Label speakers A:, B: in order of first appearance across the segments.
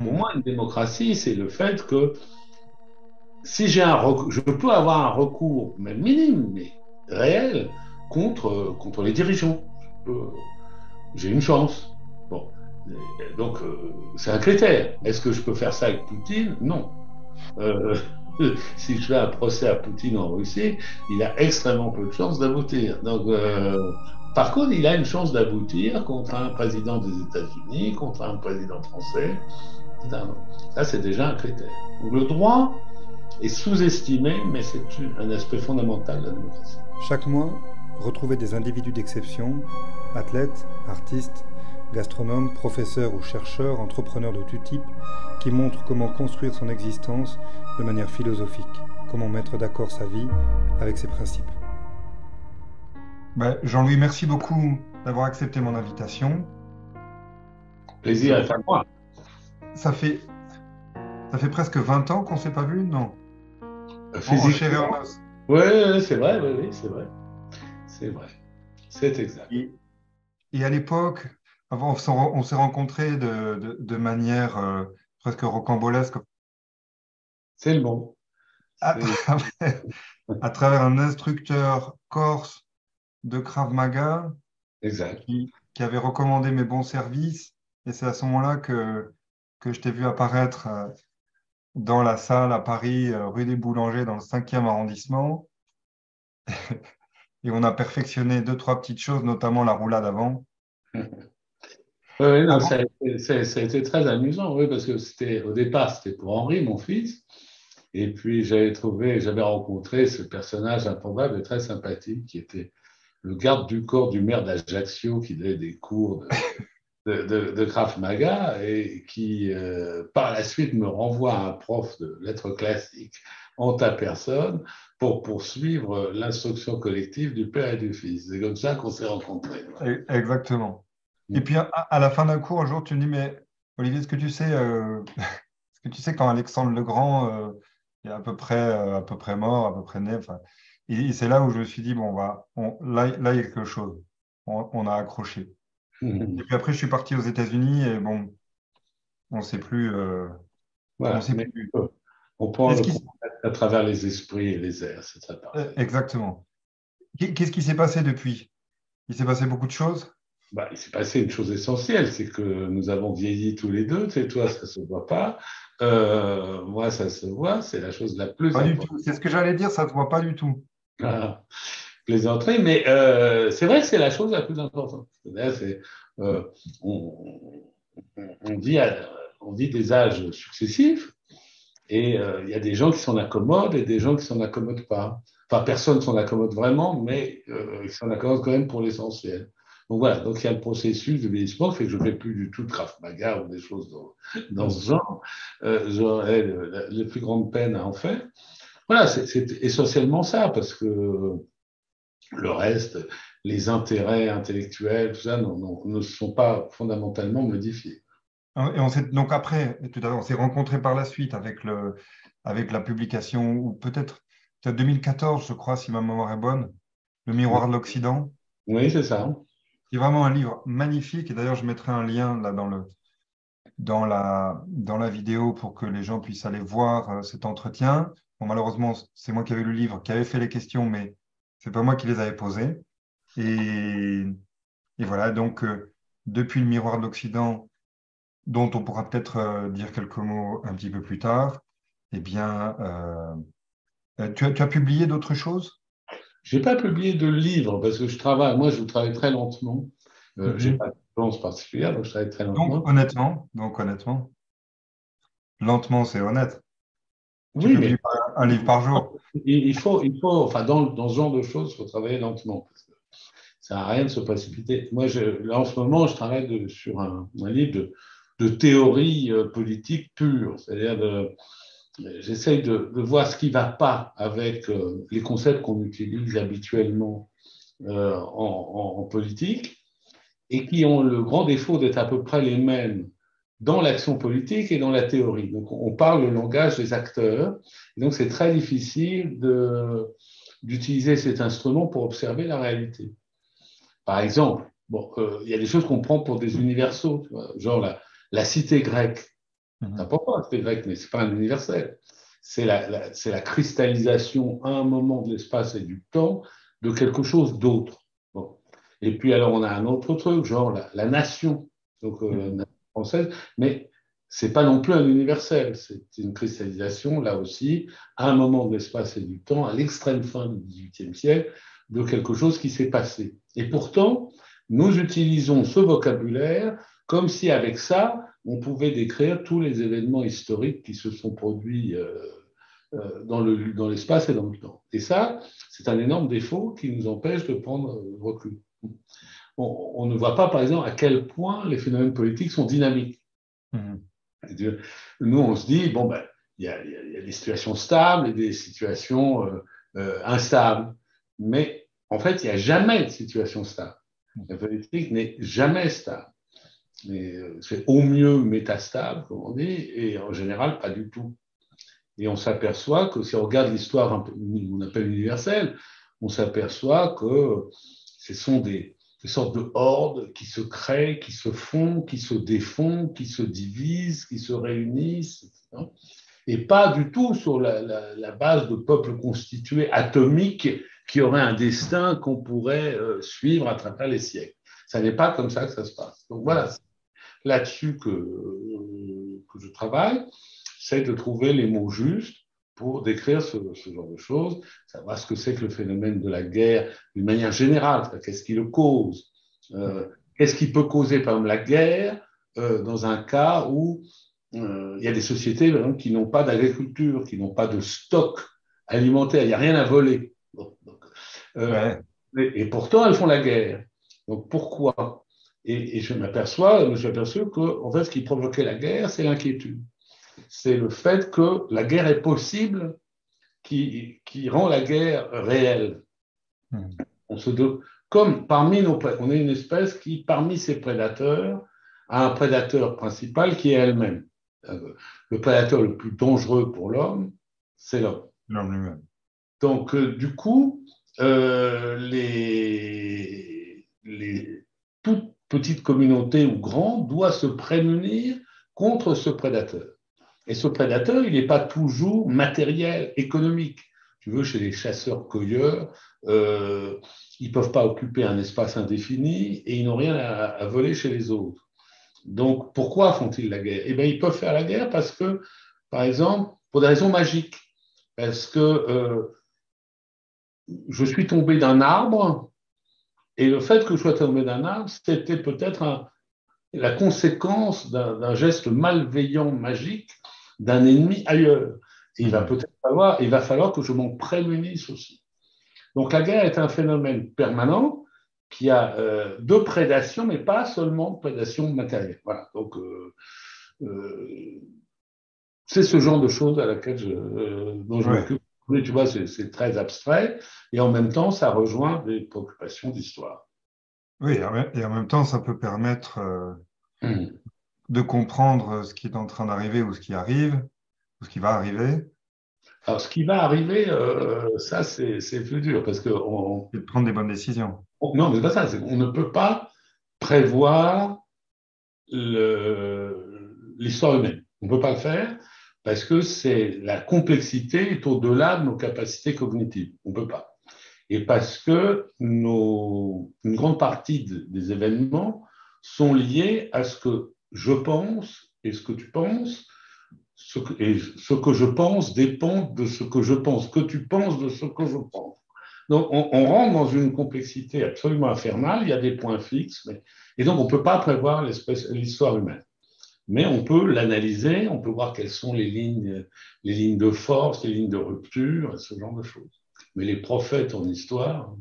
A: Pour
B: Mhm.
A: moi, une démocratie, c'est le fait que si j'ai un recours, je peux avoir un recours, même minime, mais réel, contre les dirigeants. J'ai une chance. Bon. Donc, c'est un critère. Est-ce que je peux faire ça avec Poutine? Non. Euh, si je fais un procès à Poutine en Russie, il a extrêmement peu de chances d'aboutir. Donc, par contre, il a une chance d'aboutir contre un président des États-Unis, contre un président français, etc. Ça, c'est déjà un critère. Donc, le droit est sous-estimé, mais c'est un aspect fondamental de la démocratie.
B: Chaque mois, retrouvez des individus d'exception, athlètes, artistes, gastronomes, professeurs ou chercheurs, entrepreneurs de tout type, qui montrent comment construire son existence de manière philosophique, comment mettre d'accord sa vie avec ses principes. Jean-Louis, merci beaucoup d'avoir accepté mon invitation. Je
A: Plaisir est
B: crois
A: à moi.
B: que ça fait presque 20 ans qu'on ne s'est pas vu, non? En chair et en
A: Physiquement,
B: os.
A: oui, c'est vrai, oui, oui, c'est vrai. C'est vrai. C'est exact.
B: Et, et à l'époque, avant, on s'est rencontrés de manière presque rocambolesque
A: C'est le bon.
B: à
A: C'est
B: à travers un instructeur corse de Krav Maga
A: exact.
B: qui avait recommandé mes bons services. Et c'est à ce moment-là que je t'ai vu apparaître dans la salle à Paris, rue des Boulangers, dans le 5e arrondissement. Et on a perfectionné deux, trois petites choses, notamment la roulade avant.
A: Oui, oui, non,
B: Avant,
A: ça a été très amusant, oui, parce que au départ, c'était pour Henri, mon fils. Et puis, j'avais rencontré ce personnage improbable et très sympathique qui était le garde du corps du maire d'Ajaccio qui donnait des cours de Krav Maga et qui, par la suite, me renvoie à un prof de lettres classiques en ta personne pour poursuivre l'instruction collective du père et du fils. C'est comme ça qu'on s'est rencontrés.
B: exactement. Et
A: Ouais.
B: puis à la fin d'un cours, un jour, tu me dis, mais Olivier, est-ce que tu sais quand Alexandre le Grand est à peu près mort, à peu près né, enfin, et c'est là où je me suis dit, bon, là, il y a quelque chose. On a accroché. Et puis après, je suis parti aux États-Unis et bon, on ne sait plus. On
A: Voilà,
B: sait
A: mais
B: plus.
A: on
B: Qu'est-ce
A: le
B: qui,
A: prend à travers les esprits et les airs, c'est très parfait.
B: exactement. Qu'est-ce qui s'est passé depuis? Il s'est passé beaucoup de choses?
A: Bah, il s'est passé une chose essentielle, c'est que nous avons vieilli tous les deux. Tu sais, toi, ça se voit pas. Moi, ça se voit. C'est la chose la plus
B: Pas du
A: importante.
B: tout. C'est ce que j'allais dire, ça ne se voit pas du tout.
A: Voilà. Plaisanterie, mais c'est vrai que c'est la chose la plus importante. C'est-à-dire, euh, on, on vit on vit des âges successifs et il y a des gens qui s'en accommodent et des gens qui s'en accommodent pas. Enfin, personne s'en accommode vraiment, mais ils s'en accommodent quand même pour l'essentiel. Donc voilà, donc il y a le processus de vieillissement qui fait que je ne fais plus du tout de Krav Maga ou des choses dans ce genre. J'aurais la plus grande peine à en faire. Voilà, c'est essentiellement ça, parce que le reste, les intérêts intellectuels, tout ça, ne sont pas fondamentalement modifiés.
B: Et donc après, tout à l'heure, on s'est rencontrés par la suite avec la publication, ou peut-être 2014, je crois, si ma mémoire est bonne, Le Miroir de l'Occident.
A: Oui, c'est ça.
B: C'est vraiment un livre magnifique. Et d'ailleurs, je mettrai un lien là dans la vidéo pour que les gens puissent aller voir cet entretien. Bon, malheureusement, c'est moi qui avais le livre, qui avait fait les questions, mais c'est pas moi qui les avais posées. Et, et voilà, donc depuis Le Miroir de l'Occident, dont on pourra peut-être dire quelques mots un petit peu plus tard, eh bien, tu as publié d'autres choses?
A: Je n'ai pas publié de livre parce que je travaille, moi je travaille très lentement. Je n'ai
B: Mhm.
A: pas de chance particulière, donc je travaille très lentement.
B: Donc honnêtement, lentement, c'est honnête. Tu
A: Oui, mais
B: publies pas un livre par jour.
A: enfin, dans ce genre de choses, il faut travailler lentement. Parce que ça n'a rien de se précipiter. Moi, là, en ce moment, je travaille sur un livre de théorie politique pure, c'est-à-dire j'essaye de voir ce qui ne va pas avec les concepts qu'on utilise habituellement en politique et qui ont le grand défaut d'être à peu près les mêmes dans l'action politique et dans la théorie. Donc, on parle le langage des acteurs, et donc c'est très difficile d'utiliser cet instrument pour observer la réalité. Par exemple, bon, il y a des choses qu'on prend pour des universaux, tu vois, genre la cité grecque. C'est important l'aspect grec, mais ce n'est pas un universel. C'est la cristallisation à un moment de l'espace et du temps de quelque chose d'autre. Bon. Et puis alors on a un autre truc, genre la nation, donc la nation française, mais c'est pas non plus un universel, c'est une cristallisation là aussi à un moment de l'espace et du temps, à l'extrême fin du XVIIIe siècle, de quelque chose qui s'est passé. Et pourtant, nous utilisons ce vocabulaire comme si avec ça, on pouvait décrire tous les événements historiques qui se sont produits dans l'espace et dans le temps. Et ça, c'est un énorme défaut qui nous empêche de prendre recul. On ne voit pas, par exemple, à quel point les phénomènes politiques sont dynamiques. Nous, on se dit, bon, ben, il y a des situations stables et des situations instables. Mais en fait, il n'y a jamais de situation stable. La politique n'est jamais stable. C'est au mieux métastable, comme on dit, et en général, pas du tout. Et on s'aperçoit que si on regarde l'histoire un peu, on appelle universelle, on s'aperçoit que ce sont des sortes de hordes qui se créent, qui se font, qui se défont, qui se divisent, qui se réunissent, etc. Et pas du tout sur la base de peuples constitués atomiques qui auraient un destin qu'on pourrait suivre à travers les siècles. Ça n'est pas comme ça que ça se passe. Donc voilà, c'est là-dessus que je travaille, c'est de trouver les mots justes pour décrire ce genre de choses, savoir ce que c'est que le phénomène de la guerre d'une manière générale, qu'est-ce qui le cause, qu'est-ce qui peut causer par exemple la guerre dans un cas où il y a des sociétés exemple, qui n'ont pas d'agriculture, qui n'ont pas de stock alimentaire, il n'y a rien à voler. Bon, donc, et pourtant, elles font la guerre. Donc pourquoi? Et je me suis aperçu que en fait, ce qui provoquait la guerre, c'est l'inquiétude. C'est le fait que la guerre est possible qui rend la guerre réelle. Comme parmi on est une espèce qui, parmi ses prédateurs, a un prédateur principal qui est elle-même. Le prédateur le plus dangereux pour l'homme, c'est l'homme.
B: L'homme lui-même.
A: Donc, du coup, toute petite communauté ou grande doit se prémunir contre ce prédateur. Et ce prédateur, il n'est pas toujours matériel, économique. Tu veux, chez les chasseurs-cueilleurs, ils ne peuvent pas occuper un espace indéfini et ils n'ont rien à voler chez les autres. Donc, pourquoi font-ils la guerre? Eh bien, ils peuvent faire la guerre parce que, par exemple, pour des raisons magiques. Parce que je suis tombé d'un arbre et le fait que je sois tombé d'un arbre, c'était peut-être la conséquence d'un geste malveillant, magique, d'un ennemi ailleurs. Et il va falloir que je m'en prémunisse aussi. Donc la guerre est un phénomène permanent qui a de prédation, mais pas seulement de prédation matérielle. Voilà. Donc c'est ce genre de choses à laquelle dont je m'occupe. Oui, tu vois, c'est très abstrait et en même temps, ça rejoint des préoccupations d'histoire.
B: Oui, et en même temps, ça peut permettre de comprendre ce qui est en train d'arriver ou ce qui arrive, ou ce qui va arriver.
A: Alors, ce qui va arriver, ça, c'est plus dur parce que
B: Et de prendre des bonnes décisions.
A: non, mais c'est pas ça. On ne peut pas prévoir l'histoire humaine. On ne peut pas le faire parce que la complexité est au-delà de nos capacités cognitives. On ne peut pas. Et parce que une grande partie des événements sont liés à ce que je pense et ce que tu penses. Et ce que je pense dépend de ce que je pense, que tu penses de ce que je pense. Donc, on rentre dans une complexité absolument infernale, il y a des points fixes, et donc on ne peut pas prévoir l'histoire humaine. Mais on peut l'analyser, on peut voir quelles sont les lignes de force, les lignes de rupture, ce genre de choses. Mais les prophètes en histoire,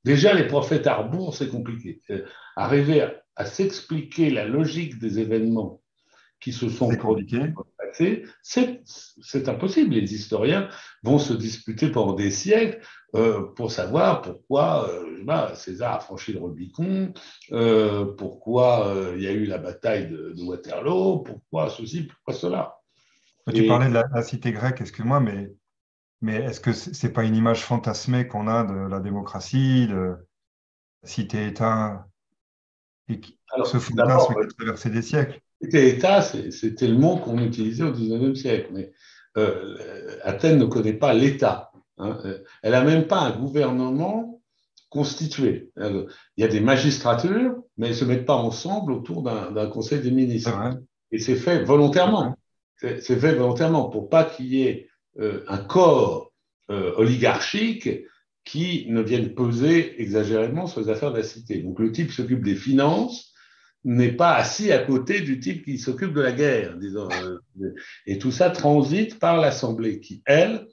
A: déjà les prophètes à rebours, c'est compliqué. Arriver à s'expliquer la logique des événements qui se sont produits dans le passé, c'est impossible. Les historiens vont se disputer pendant des siècles pour savoir pourquoi César a franchi le Rubicon, pourquoi il y a eu la bataille de Waterloo, pourquoi ceci, pourquoi cela.
B: Tu parlais de la cité grecque, excuse-moi, mais est-ce que c'est pas une image fantasmée qu'on a de la démocratie, de la cité-État, et ce fantasme qui a traversé des siècles?
A: État, c'était le mot qu'on utilisait au XIXe siècle. Mais Athènes ne connaît pas l'État. Hein. Elle n'a même pas un gouvernement constitué. Il y a des magistratures, mais elles ne se mettent pas ensemble autour d'un conseil des
B: C'est
A: ministres.
B: vrai,
A: Et c'est fait
B: c'est vrai.
A: volontairement. C'est fait volontairement pour pas qu'il y ait un corps oligarchique qui ne vienne peser exagérément sur les affaires de la cité. Donc le type s'occupe des finances, n'est pas assis à côté du type qui s'occupe de la guerre, disons. Et tout ça transite par l'Assemblée, qui, elle,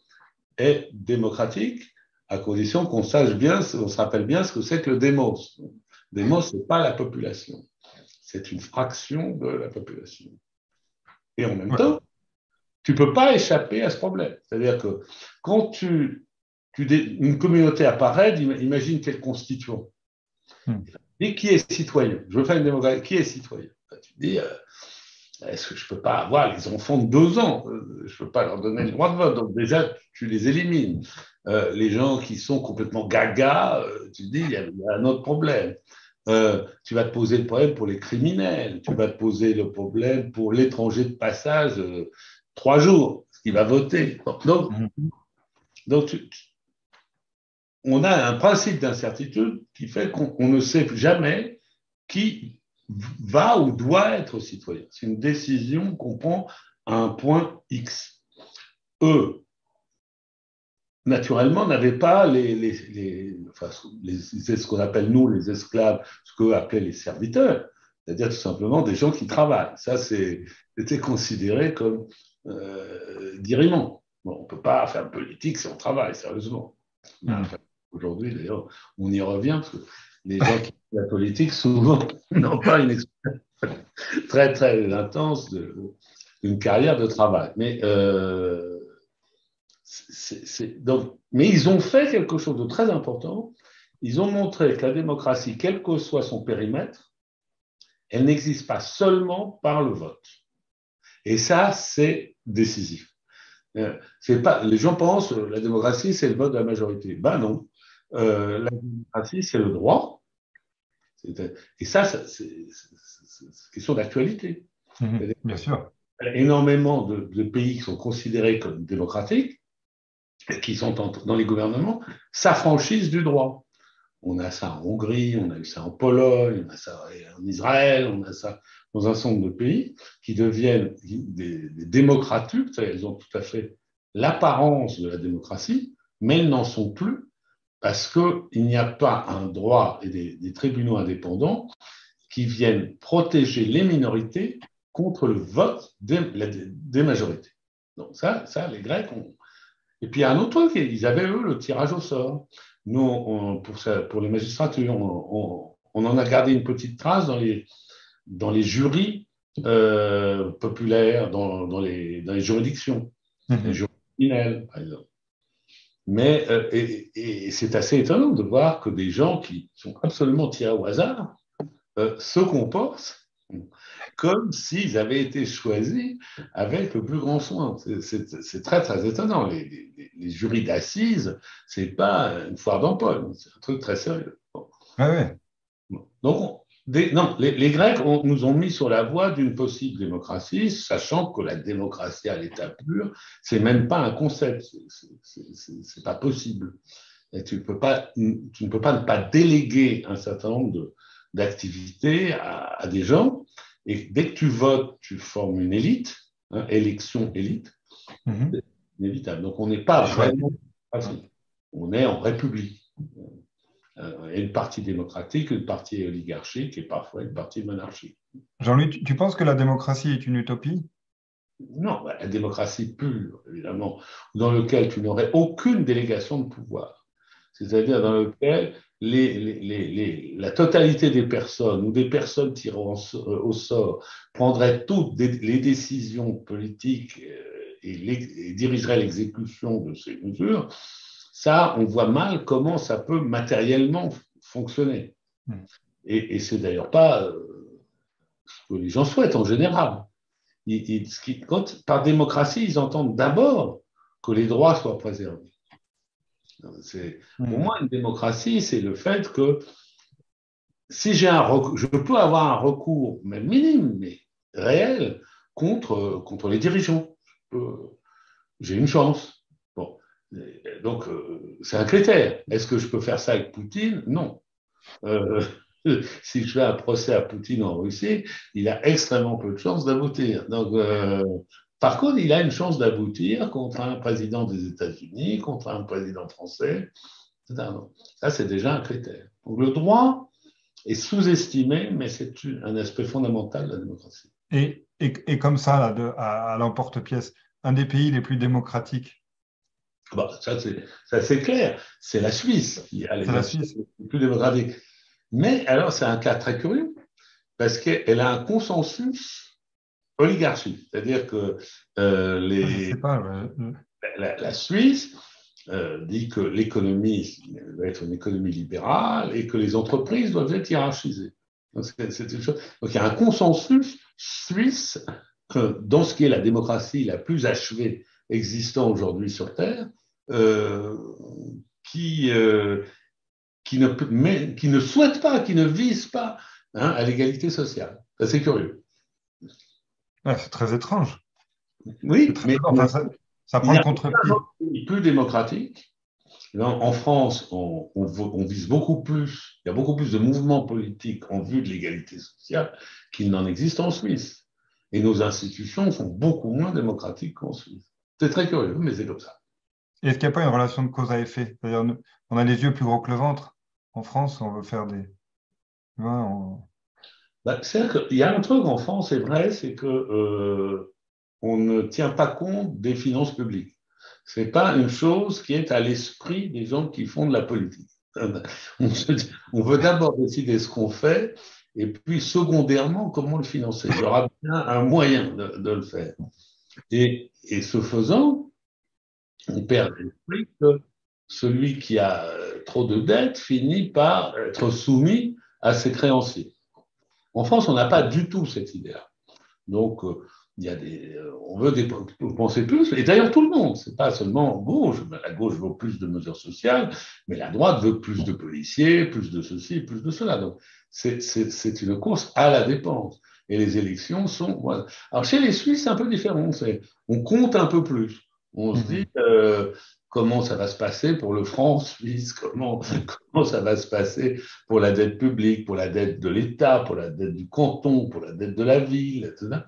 A: est démocratique, à condition qu'on sache bien, on se rappelle bien ce que c'est que le démos. Le démos, ce n'est pas la population, c'est une fraction de la population. Et en même
B: Ouais.
A: temps, tu ne peux pas échapper à ce problème. C'est-à-dire que quand une communauté apparaît, imagine quel constituant.
B: Hmm.
A: Et qui est citoyen? Je veux faire une démocratie. Qui est citoyen? Tu te dis, est-ce que je ne peux pas avoir les enfants de 2 ans? Je ne peux pas leur donner le droit de vote. Donc déjà, tu les élimines. Les gens qui sont complètement gaga, tu te dis, il y a un autre problème. Tu vas te poser le problème pour les criminels. Tu vas te poser le problème pour l'étranger de passage 3 jours, qui va voter.
B: Mhm.
A: Donc on a un principe d'incertitude qui fait qu'on ne sait jamais qui va ou doit être citoyen. C'est une décision qu'on prend à un point X. Eux, naturellement, n'avaient pas c'est ce qu'on appelle nous les esclaves, ce qu'eux appelaient les serviteurs, c'est-à-dire tout simplement des gens qui travaillent. Ça, c'était considéré comme diriment. Bon, on ne peut pas faire politique si on travaille, sérieusement.
B: Mhm.
A: Aujourd'hui, d'ailleurs, on y revient, parce que les gens qui font la politique, souvent, n'ont pas une expérience très, très intense d'une carrière de travail. Mais ils ont fait quelque chose de très important. Ils ont montré que la démocratie, quel que soit son périmètre, elle n'existe pas seulement par le vote. Et ça, c'est décisif. C'est pas, les gens pensent que la démocratie, c'est le vote de la majorité. Ben non. La démocratie, c'est le droit. Et ça, c'est une question d'actualité.
B: Mhm. Bien sûr.
A: Il y a énormément de pays qui sont considérés comme démocratiques, qui sont dans les gouvernements, s'affranchissent du droit. On a ça en Hongrie, on a eu ça en Pologne, on a ça en Israël, on a ça dans un certain nombre de pays qui deviennent des démocratuques, elles ont tout à fait l'apparence de la démocratie, mais elles n'en sont plus parce qu'il n'y a pas un droit et des tribunaux indépendants qui viennent protéger les minorités contre le vote des majorités. Donc ça, les Grecs ont. Et puis il y a un autre truc, ils avaient eux le tirage au sort. Nous, pour les magistratures, on en a gardé une petite trace dans les jurys populaires, dans les juridictions, les
B: Mhm.
A: jurys criminels, par exemple. Mais et c'est assez étonnant de voir que des gens qui sont absolument tirés au hasard se comportent comme s'ils avaient été choisis avec le plus grand soin. C'est très, très étonnant. Les jurys d'assises, c'est pas une foire d'empoigne, c'est un truc très sérieux. Bon.
B: Ouais, ouais.
A: Donc, non, les Grecs nous ont mis sur la voie d'une possible démocratie, sachant que la démocratie à l'état pur, c'est même pas un concept, c'est pas possible. Et tu ne peux pas ne pas déléguer un certain nombre d'activités à des gens. Et dès que tu votes, tu formes une élite, hein, élection élite,
B: Mhm.
A: c'est inévitable. Donc on n'est pas
B: C'est chouette.
A: vraiment. On est en république. Il y a une partie démocratique, une partie oligarchique et parfois une partie monarchique.
B: Jean-Louis, tu penses que la démocratie est une utopie?
A: Non, la démocratie pure, évidemment, dans laquelle tu n'aurais aucune délégation de pouvoir. C'est-à-dire dans lequel la totalité des personnes ou des personnes tirées au sort prendraient toutes les décisions politiques et dirigeraient l'exécution de ces mesures, ça, on voit mal comment ça peut matériellement fonctionner.
B: Mhm.
A: Et c'est d'ailleurs pas ce que les gens souhaitent en général. Par démocratie, ils entendent d'abord que les droits soient préservés. Pour
B: Mhm.
A: moi, une démocratie, c'est le fait que si je peux avoir un recours, même minime, mais réelle contre les dirigeants. J'ai une chance. Bon. Donc, c'est un critère. Est-ce que je peux faire ça avec Poutine? Non. Euh, si je fais un procès à Poutine en Russie, il a extrêmement peu de chances d'aboutir. Donc, par contre, il a une chance d'aboutir contre un président des États-Unis, contre un président français. Ça, c'est déjà un critère. Donc, le droit est sous-estimé, mais c'est un aspect fondamental de la démocratie.
B: Et comme ça, là, à l'emporte-pièce, un des pays les plus démocratiques,
A: Bon, ça, c'est clair. C'est la Suisse qui a
B: c'est
A: les
B: la
A: aspects
B: Suisse.
A: les plus démocratiques. Mais alors, c'est un cas très curieux parce qu'elle a un consensus oligarchique. C'est-à-dire que
B: Je ne sais pas.
A: la Suisse dit que l'économie doit être une économie libérale et que les entreprises doivent être hiérarchisées. Donc, c'est une chose. Donc, il y a un consensus suisse que dans ce qui est la démocratie la plus achevée existant aujourd'hui sur Terre, euh, qui, euh, qui ne souhaite pas, qui ne vise pas à l'égalité sociale. C'est curieux.
B: Ouais, c'est très étrange. C'est
A: Oui,
B: très
A: mais
B: étrange. Enfin, ça
A: il
B: prend
A: y
B: le
A: a
B: contre-pied.
A: un pays plus démocratique. En France, on vise beaucoup plus, il y a beaucoup plus de mouvements politiques en vue de l'égalité sociale qu'il n'en existe en Suisse. Et nos institutions sont beaucoup moins démocratiques qu'en Suisse. C'est très curieux, mais c'est comme ça.
B: Est-ce qu'il n'y a pas une relation de cause à effet? C'est-à-dire, on a les yeux plus gros que le ventre. En France, on veut faire des. Tu vois,
A: C'est-à-dire qu'il y a un truc en France, c'est vrai, c'est que on ne tient pas compte des finances publiques. C'est pas une chose qui est à l'esprit des gens qui font de la politique. On veut d'abord décider ce qu'on fait et puis secondairement comment le financer. Il y aura bien un moyen de le faire. Et ce faisant, on perd l'esprit que celui qui a trop de dettes finit par être soumis à ses créanciers. En France, on n'a pas du tout cette idée-là. Donc, il y a on veut dépenser plus, et d'ailleurs tout le monde, c'est pas seulement gauche, la gauche veut plus de mesures sociales, mais la droite veut plus de policiers, plus de ceci, plus de cela. Donc, c'est une course à la dépense. Et les élections sont. Voilà. Alors, chez les Suisses, c'est un peu différent. On compte un peu plus. On se dit
B: Mhm.
A: comment ça va se passer pour le franc suisse, comment ça va se passer pour la dette publique, pour la dette de l'État, pour la dette du canton, pour la dette de la ville, etc.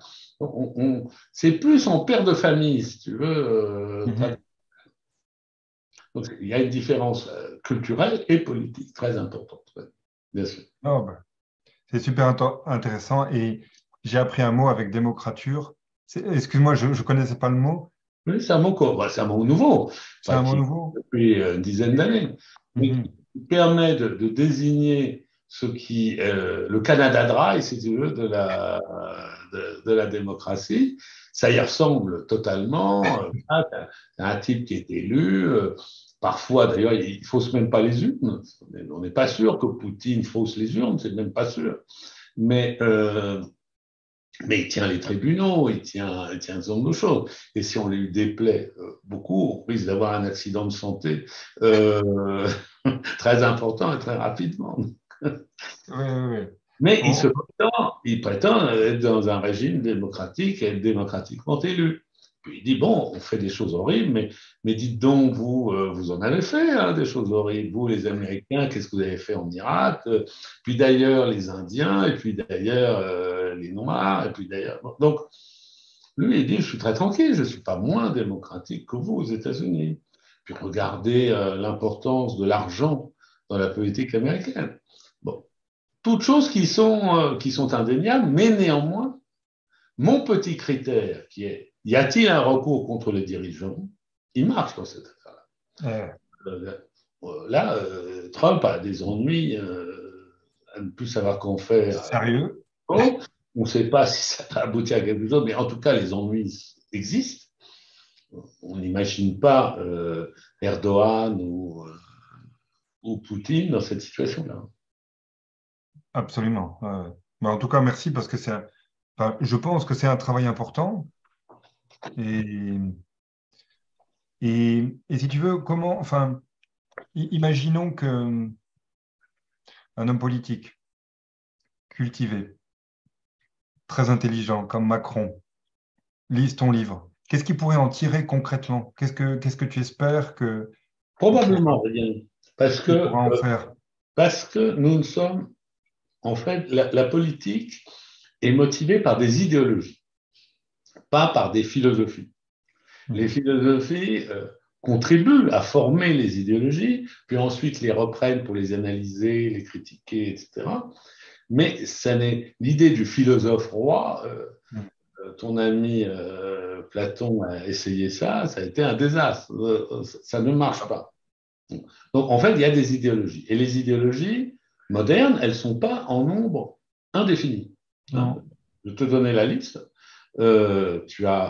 A: C'est plus en père de famille, si tu veux.
B: Mhm.
A: Donc, il y a une différence culturelle et politique très importante, ouais, bien sûr.
B: Oh, ben, c'est super intéressant. Et j'ai appris un mot avec démocrature. Excuse-moi, je ne connaissais pas le mot.
A: Oui, c'est un mot nouveau,
B: C'est
A: enfin,
B: un mot
A: qui
B: nouveau.
A: depuis une dizaine d'années, mais qui
B: Mhm.
A: permet de désigner ce qui, le Canada Dry, si tu veux, de la démocratie. Ça y ressemble totalement. C'est un type qui est élu. Parfois, d'ailleurs, il ne fausse même pas les urnes. On n'est pas sûr que Poutine fausse les urnes, c'est même pas sûr. Mais mais il tient les tribunaux, il tient un certain nombre de choses. Et si on lui déplaît beaucoup, on risque d'avoir un accident de santé euh, très important et très rapidement.
B: Oui, oui, oui.
A: Mais
B: On-
A: il prétend être dans un régime démocratique et être démocratiquement élu. Puis il dit, bon, on fait des choses horribles, mais dites donc, vous, vous en avez fait, hein, des choses horribles. Vous, les Américains, qu'est-ce que vous avez fait en Irak? Puis d'ailleurs, les Indiens, et puis d'ailleurs, les Noirs, et puis d'ailleurs. Bon, donc, lui, il dit, je suis très tranquille, je ne suis pas moins démocratique que vous aux États-Unis. Puis regardez l'importance de l'argent dans la politique américaine. Bon, toutes choses qui sont indéniables, mais néanmoins, mon petit critère qui est, y a-t-il un recours contre les dirigeants? Il marche dans cette affaire-là.
B: euh,
A: Là, Trump a des ennuis à ne plus savoir qu'en faire.
B: Sérieux?
A: On ne sait pas si ça va aboutir à quelque chose, mais en tout cas, les ennuis existent. On n'imagine pas Erdogan ou Poutine dans cette situation-là.
B: Absolument. Mais en tout cas, merci parce que enfin, je pense que c'est un travail important. Et, et si tu veux, enfin, imaginons que un homme politique cultivé, très intelligents comme Macron lisent ton livre, qu'est-ce qu'ils pourraient en tirer concrètement? Qu'est-ce que tu espères qu'il
A: Probablement rien. Parce que,
B: pourra en faire?
A: parce que nous ne sommes, en fait, la politique est motivée par des idéologies, pas par des philosophies. Les
B: Mhm.
A: philosophies contribuent à former les idéologies, puis ensuite les reprennent pour les analyser, les critiquer, etc. Mais ça n'est l'idée du philosophe roi.
B: Mhm.
A: Ton ami Platon a essayé ça, ça a été un désastre. Ça ne marche pas. Donc en fait, il y a des idéologies. Et les idéologies modernes, elles ne sont pas en nombre indéfini. Hein.
B: Non.
A: Je te donnais la liste. Tu as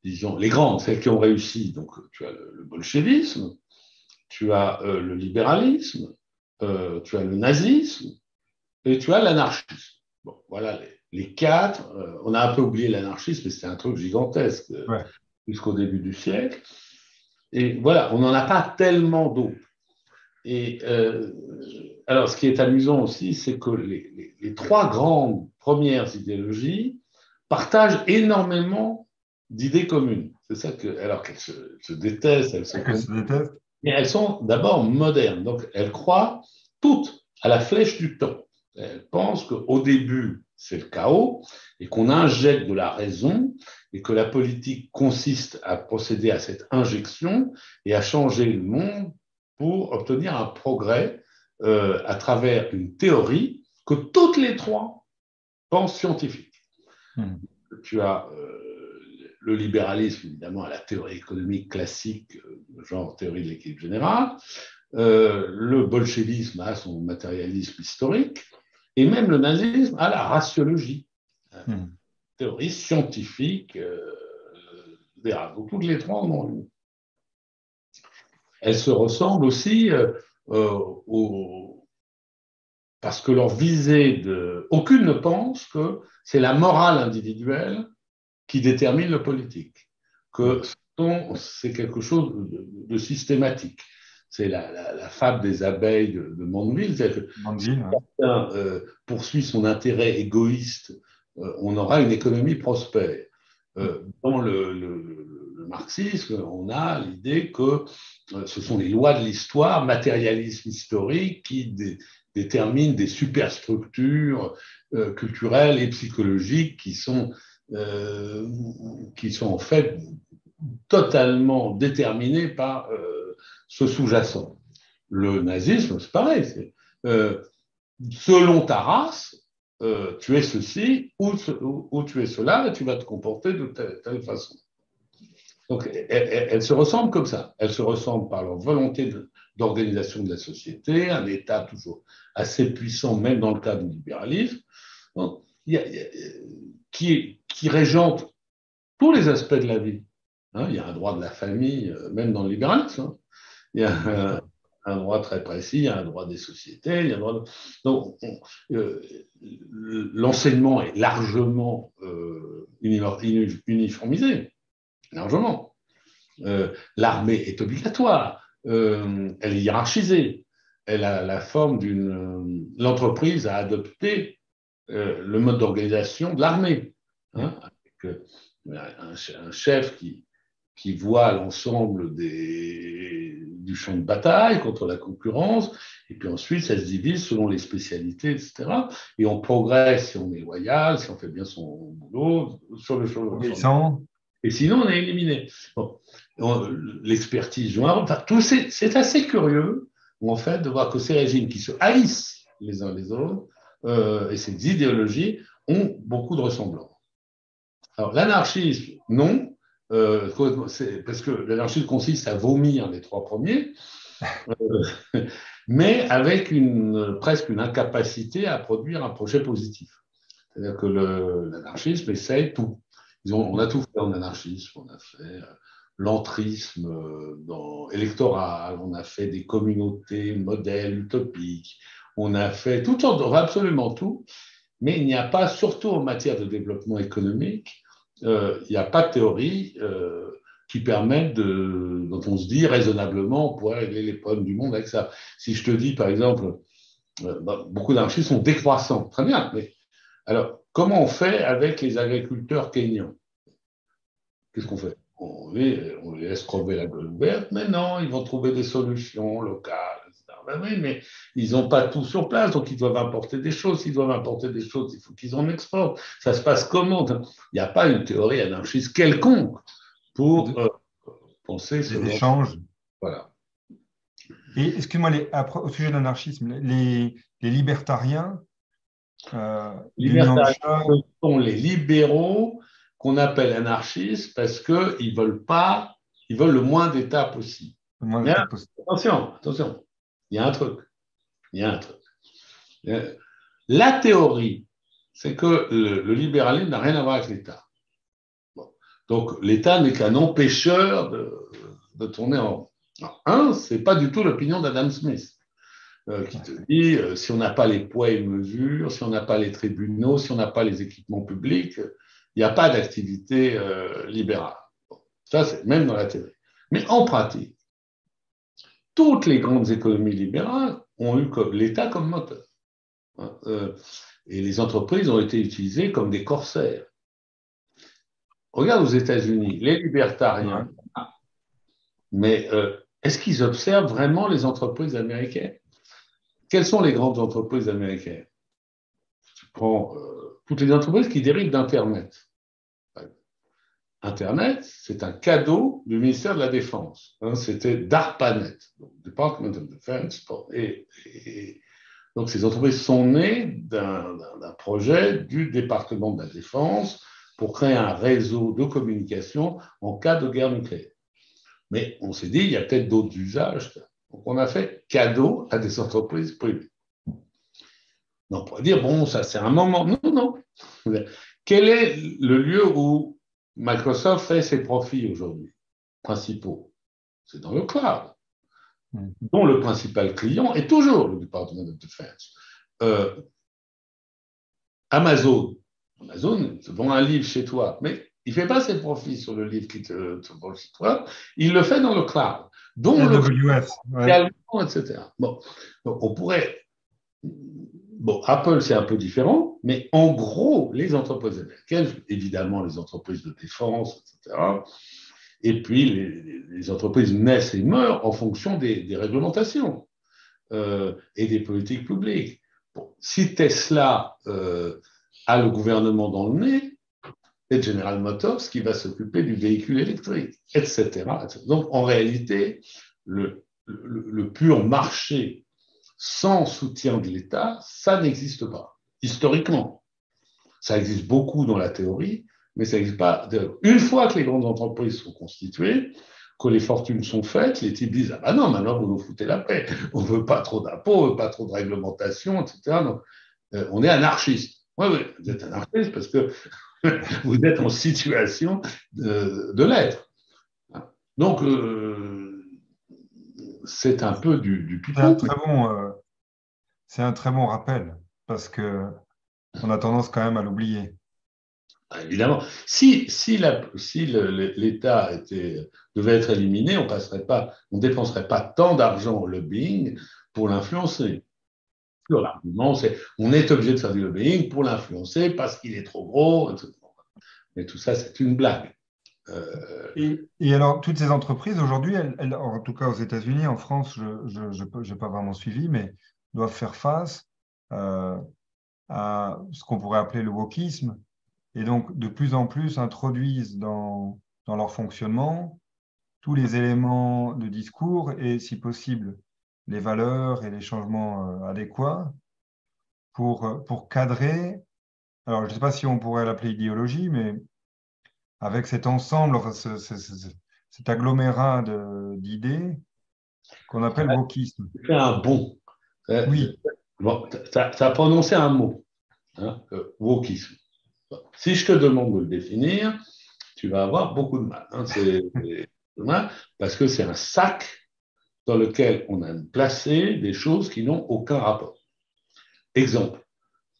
A: disons, les grandes, celles qui ont réussi. Donc, tu as le bolchevisme, tu as le libéralisme, tu as le nazisme et tu as l'anarchisme. Bon, voilà les quatre. On a un peu oublié l'anarchisme, mais c'était un truc gigantesque
B: Ouais.
A: jusqu'au début du siècle. Et voilà, on n'en a pas tellement d'autres. Et alors, ce qui est amusant aussi, c'est que les trois grandes premières idéologies partagent énormément d'idées communes. C'est ça que, alors qu'elles se détestent, elles se
B: Que se déteste.
A: mais elles sont d'abord modernes. Donc, elles croient toutes à la flèche du temps. Elles pensent qu'au début, c'est le chaos et qu'on injecte de la raison et que la politique consiste à procéder à cette injection et à changer le monde pour obtenir un progrès à travers une théorie que toutes les trois pensent scientifique.
B: Mhm.
A: Tu as le libéralisme, évidemment, à la théorie économique classique, genre théorie de l'équilibre général. Le bolchevisme a son matérialisme historique. Et même le nazisme a la raciologie,
B: Mhm.
A: théorie scientifique des races. Donc, toutes les trois en ont une. Elles se ressemblent aussi parce que leur visée de. Aucune ne pense que c'est la morale individuelle qui détermine le politique, que c'est quelque chose de systématique. C'est la fable des abeilles de Mandeville, c'est-à-dire que si
B: Mandeville, ouais.
A: quelqu'un poursuit son intérêt égoïste, on aura une économie prospère. Dans le marxisme, on a l'idée que ce sont les lois de l'histoire, matérialisme historique, qui déterminent des superstructures culturelles et psychologiques qui sont en fait totalement déterminées par ce sous-jacent. Le nazisme, c'est pareil. Selon ta race, tu es ceci ou tu es cela et tu vas te comporter de telle façon. Donc, elles se ressemblent comme ça. Elles se ressemblent par leur volonté d'organisation de la société, un État toujours assez puissant, même dans le cas du libéralisme, donc, qui régente tous les aspects de la vie. Hein, il y a un droit de la famille, même dans le libéralisme. Hein. Il y a un droit très précis, il y a un droit des sociétés, il y a un droit de... Donc, l'enseignement est largement uniformisé, largement. L'armée est obligatoire, elle est hiérarchisée, elle a la forme d'une... L'entreprise a adopté le mode d'organisation de l'armée. Hein, avec un chef qui voit l'ensemble du champ de bataille contre la concurrence, et puis ensuite ça se divise selon les spécialités, etc. Et on progresse si on est loyal, si on fait bien son boulot, sur le champ.
B: Obéissant.
A: Et sinon, on est éliminé. Bon. L'expertise joue un rôle. Enfin, c'est assez curieux, en fait, de voir que ces régimes qui se haïssent les uns les autres et ces idéologies ont beaucoup de ressemblances. Alors, l'anarchisme, non, parce que l'anarchisme consiste à vomir les trois premiers, mais avec presque une incapacité à produire un projet positif. C'est-à-dire que l'anarchisme essaye tout. On a tout fait en anarchisme, on a fait l'entrisme électoral, on a fait des communautés modèles utopiques, on a fait toutes sortes, absolument tout, mais il n'y a pas, surtout en matière de développement économique, il n'y a pas de théorie qui permette dont on se dit raisonnablement on pourrait régler les problèmes du monde avec ça. Si je te dis par exemple, beaucoup d'anarchistes sont décroissants, très bien, mais alors comment on fait avec les agriculteurs kenyans? Qu'est-ce qu'on fait? On les laisse crever la gueule ouverte, mais non, ils vont trouver des solutions locales, etc. Ben oui, mais ils n'ont pas tout sur place, donc ils doivent importer des choses. S'ils doivent importer des choses, il faut qu'ils en exportent. Ça se passe comment? Il n'y a pas une théorie anarchiste quelconque pour penser ce
B: des
A: genre.
B: échanges.
A: Voilà.
B: Et excuse-moi, au sujet de l'anarchisme, les libertariens, l'Union de
A: Libertariens,
B: chat,
A: ce sont les libéraux qu'on appelle anarchistes parce qu'ils veulent pas, ils veulent le moins d'État possible.
B: le moins
A: Mais
B: d'État possible.
A: attention, il y a un truc, il y a un truc. La théorie, c'est que le libéralisme n'a rien à voir avec l'État. Bon. Donc l'État n'est qu'un empêcheur de tourner en rond. C'est pas du tout l'opinion d'Adam Smith. Qui te dit si on n'a pas les poids et mesures, si on n'a pas les tribunaux, si on n'a pas les équipements publics, il n'y a pas d'activité libérale. Bon, ça, c'est même dans la théorie. Mais en pratique, toutes les grandes économies libérales ont eu l'État comme moteur. Et les entreprises ont été utilisées comme des corsaires. Regarde aux États-Unis, les libertariens, mais est-ce qu'ils observent vraiment les entreprises américaines? Quelles sont les grandes entreprises américaines? Tu prends toutes les entreprises qui dérivent d'Internet. Internet, c'est un cadeau du ministère de la Défense. C'était DARPANET, donc Department of Defense. Donc ces entreprises sont nées d'un projet du département de la Défense pour créer un réseau de communication en cas de guerre nucléaire. Mais on s'est dit, il y a peut-être d'autres usages. Donc on a fait cadeau à des entreprises privées. On pourrait dire, bon, ça c'est un moment. Non, non. Quel est le lieu où Microsoft fait ses profits aujourd'hui, principaux? C'est dans le cloud, dont le principal client est toujours le Department of Defense. Amazon te vend un livre chez toi, mais il ne fait pas ses profits sur le livre qui te vend chez toi, il le fait dans le cloud, dont
B: AWS,
A: le etc. Bon, donc on pourrait. Bon, Apple, c'est un peu différent, mais en gros, les entreprises américaines, évidemment les entreprises de défense, etc., et puis les entreprises naissent et meurent en fonction des réglementations et des politiques publiques. Bon, si Tesla a le gouvernement dans le nez, c'est General Motors qui va s'occuper du véhicule électrique, etc. etc. Donc, en réalité, le pur marché sans soutien de l'État, ça n'existe pas, historiquement. Ça existe beaucoup dans la théorie, mais ça n'existe pas. Une fois que les grandes entreprises sont constituées, que les fortunes sont faites, les types disent « Ah ben non, maintenant vous nous foutez la paix, on ne veut pas trop d'impôts, on ne veut pas trop de réglementation, etc. » Donc, on est anarchiste. Oui, oui, vous êtes anarchiste parce que vous êtes en situation de l'être. Donc, c'est un peu du pipeau.
B: C'est un très bon rappel parce que on a tendance quand même à l'oublier.
A: Évidemment, si l'État devait être éliminé, on ne dépenserait pas tant d'argent au lobbying pour l'influencer. L'argument, c'est on est obligé de faire du lobbying pour l'influencer parce qu'il est trop gros, etc. Mais tout ça, c'est une blague.
B: Et alors, toutes ces entreprises, aujourd'hui, en tout cas aux États-Unis, en France, je n'ai pas vraiment suivi, mais doivent faire face à ce qu'on pourrait appeler le wokisme, et donc de plus en plus introduisent dans leur fonctionnement tous les éléments de discours et, si possible, les valeurs et les changements adéquats pour cadrer, alors je ne sais pas si on pourrait l'appeler idéologie, mais avec cet ensemble, enfin, cet agglomérat d'idées qu'on appelle wokisme.
A: Tu fais un bon.
B: Oui.
A: Bon, tu as prononcé un mot, wokisme. Si je te demande de le définir, tu vas avoir beaucoup de mal. Parce que c'est un sac dans lequel on a placé des choses qui n'ont aucun rapport. Exemple,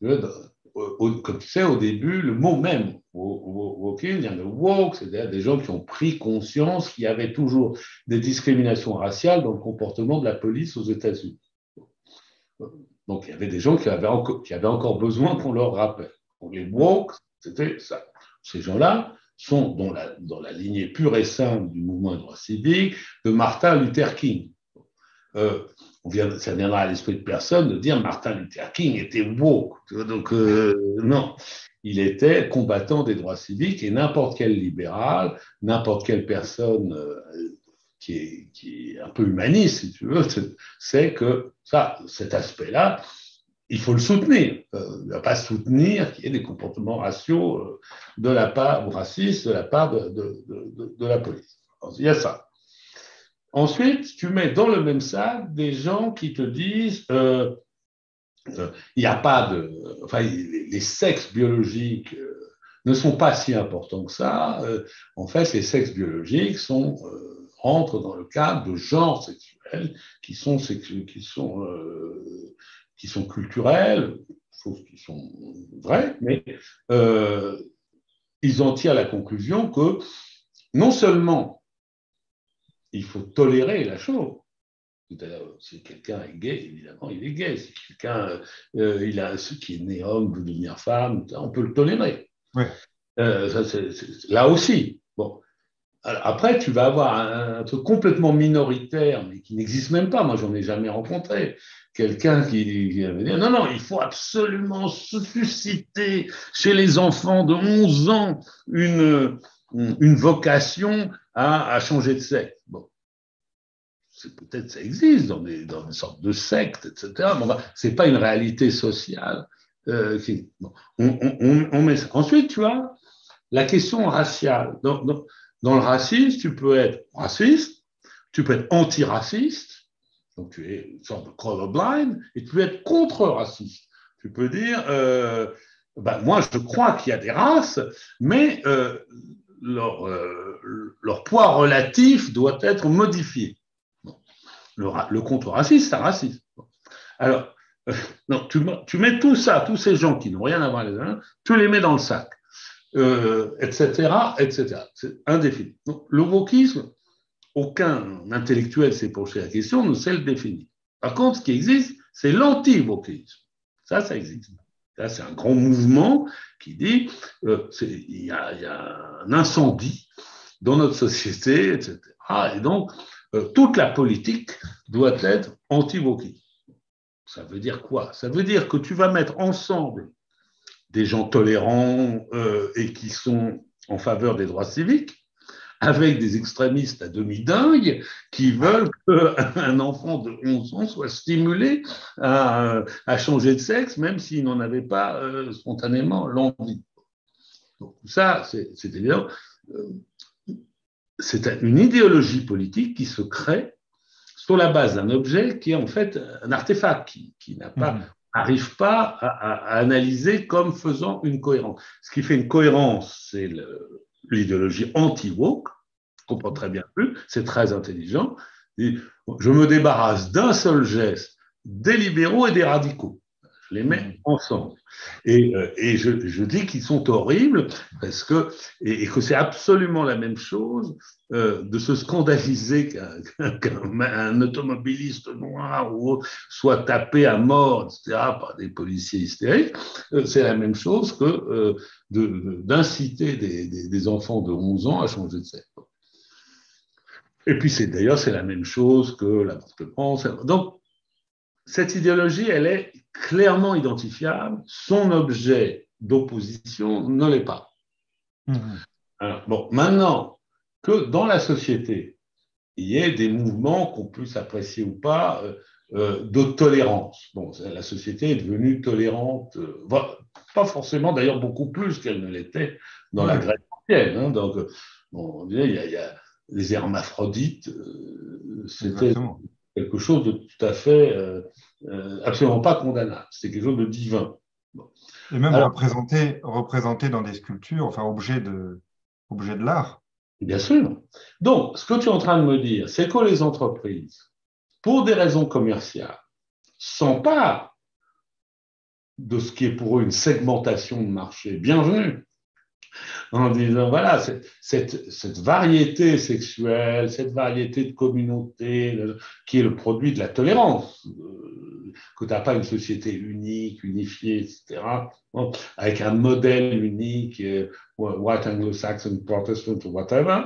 A: comme tu sais, au début, le mot même, woking, vient de woke, c'est-à-dire des gens qui ont pris conscience qu'il y avait toujours des discriminations raciales dans le comportement de la police aux États-Unis. Donc, il y avait des gens qui avaient encore besoin qu'on leur rappelle. Les woke, c'était ça. Ces gens-là sont dans la lignée pure et simple du mouvement des droits civiques de Martin Luther King. Ça viendra à l'esprit de personne de dire Martin Luther King était woke. Donc, non, il était combattant des droits civiques et n'importe quel libéral, n'importe quelle personne qui est un peu humaniste, si tu veux, c'est que cet aspect-là, il faut le soutenir. Il ne va pas soutenir qu'il y ait des comportements raciaux de la part, ou racistes de la part de la police. Alors, il y a ça. Ensuite, tu mets dans le même sac des gens qui te disent il n'y a pas de. Enfin, les sexes biologiques ne sont pas si importants que ça. En fait, les sexes biologiques rentrent dans le cadre de genres sexuels qui sont culturels, choses qui sont vraies, mais ils en tirent la conclusion que non seulement il faut tolérer la chose. Si quelqu'un est gay, évidemment, il est gay. Si quelqu'un qui est né homme veut devenir femme, on peut le tolérer.
B: Oui.
A: Là aussi. Bon. Alors, après, tu vas avoir un truc complètement minoritaire, mais qui n'existe même pas. Moi, j'en ai jamais rencontré. Quelqu'un qui va dire non, non, il faut absolument susciter chez les enfants de 11 ans une vocation à changer de sexe. Bon. Peut-être ça existe dans des sortes de sectes, etc. Mais ce n'est pas une réalité sociale. On met ça. Ensuite, tu as la question raciale. Dans le racisme, tu peux être raciste, tu peux être antiraciste, donc tu es une sorte de colorblind, et tu peux être contre-raciste. Tu peux dire, moi je crois qu'il y a des races, mais leur poids relatif doit être modifié. Le contre-racisme, c'est un racisme. Alors, non, tu mets tout ça, tous ces gens qui n'ont rien à voir les uns, tu les mets dans le sac, etc., etc. C'est indéfini. Donc, le wokisme, aucun intellectuel s'est penché la question, ne sait le définir. Par contre, ce qui existe, c'est l'anti-wokisme. Ça existe. Là, c'est un grand mouvement qui dit il y a un incendie dans notre société, etc. Et donc, toute la politique doit être anti-wokisme. Ça veut dire quoi? Ça veut dire que tu vas mettre ensemble des gens tolérants et qui sont en faveur des droits civiques avec des extrémistes à demi-dingues qui veulent qu'un enfant de 11 ans soit stimulé à changer de sexe, même s'il n'en avait pas spontanément l'envie. Donc, ça, c'est évident. C'est une idéologie politique qui se crée sur la base d'un objet qui est en fait un artefact, qui n'arrive pas à analyser comme faisant une cohérence. Ce qui fait une cohérence, c'est l'idéologie anti-woke, je comprends très bien plus, c'est très intelligent. Et je me débarrasse d'un seul geste des libéraux et des radicaux. Je les mets ensemble. Et je dis qu'ils sont horribles parce et que c'est absolument la même chose de se scandaliser qu'un automobiliste noir ou autre soit tapé à mort, etc., par des policiers hystériques. C'est la même chose que d'inciter des enfants de 11 ans à changer de sexe. Et puis, d'ailleurs, c'est la même chose que l'avortement. Donc, cette idéologie, elle est clairement identifiable. Son objet d'opposition ne l'est pas. Alors, bon, maintenant que dans la société, il y ait des mouvements qu'on puisse apprécier ou pas de tolérance. Bon, la société est devenue tolérante, pas forcément d'ailleurs beaucoup plus qu'elle ne l'était dans la Grèce ancienne. Hein, donc, on dirait, il y a les hermaphrodites, c'était quelque chose de tout à fait absolument pas condamnable. C'était quelque chose de divin.
B: Bon. Et même représenté dans des sculptures, enfin objet de l'art.
A: Bien sûr. Donc, ce que tu es en train de me dire, c'est que les entreprises, pour des raisons commerciales, s'emparent de ce qui est pour eux une segmentation de marché. Bienvenue. en disant, voilà, cette variété sexuelle, cette variété de communautés, qui est le produit de la tolérance, que tu n'as pas une société unique, unifiée, etc., bon, avec un modèle unique, white anglo-saxon, protestant, ou whatever.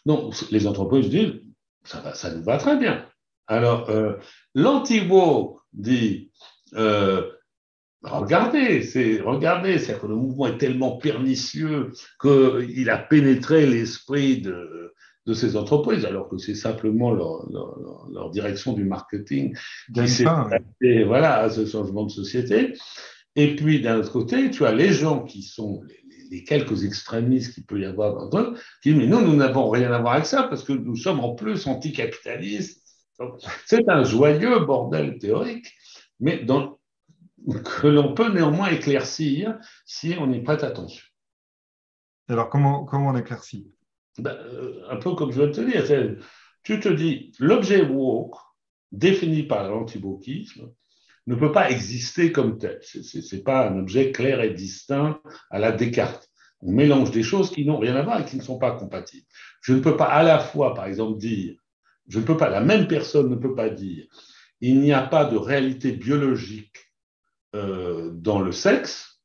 A: Donc, les entreprises disent, ça nous va très bien. Alors, l'anti-woke dit, regardez, c'est-à-dire que le mouvement est tellement pernicieux qu'il a pénétré l'esprit de ces entreprises, alors que c'est simplement leur direction du marketing qui s'est adaptée, voilà, à ce changement de société. Et puis, d'un autre côté, tu as les gens qui sont les quelques extrémistes qu'il peut y avoir dans eux, qui disent, mais nous n'avons rien à voir avec ça, parce que nous sommes en plus anticapitalistes. Donc, c'est un joyeux bordel théorique, mais que l'on peut néanmoins éclaircir si on y prête attention.
B: Alors, comment on éclaircit?
A: Un peu comme je viens de te dire, tu te dis, l'objet woke, défini par l'anti-wokisme, ne peut pas exister comme tel. Ce n'est pas un objet clair et distinct à la Descartes. On mélange des choses qui n'ont rien à voir et qui ne sont pas compatibles. Je ne peux pas à la fois, par exemple, dire, la même personne ne peut pas dire, il n'y a pas de réalité biologique dans le sexe,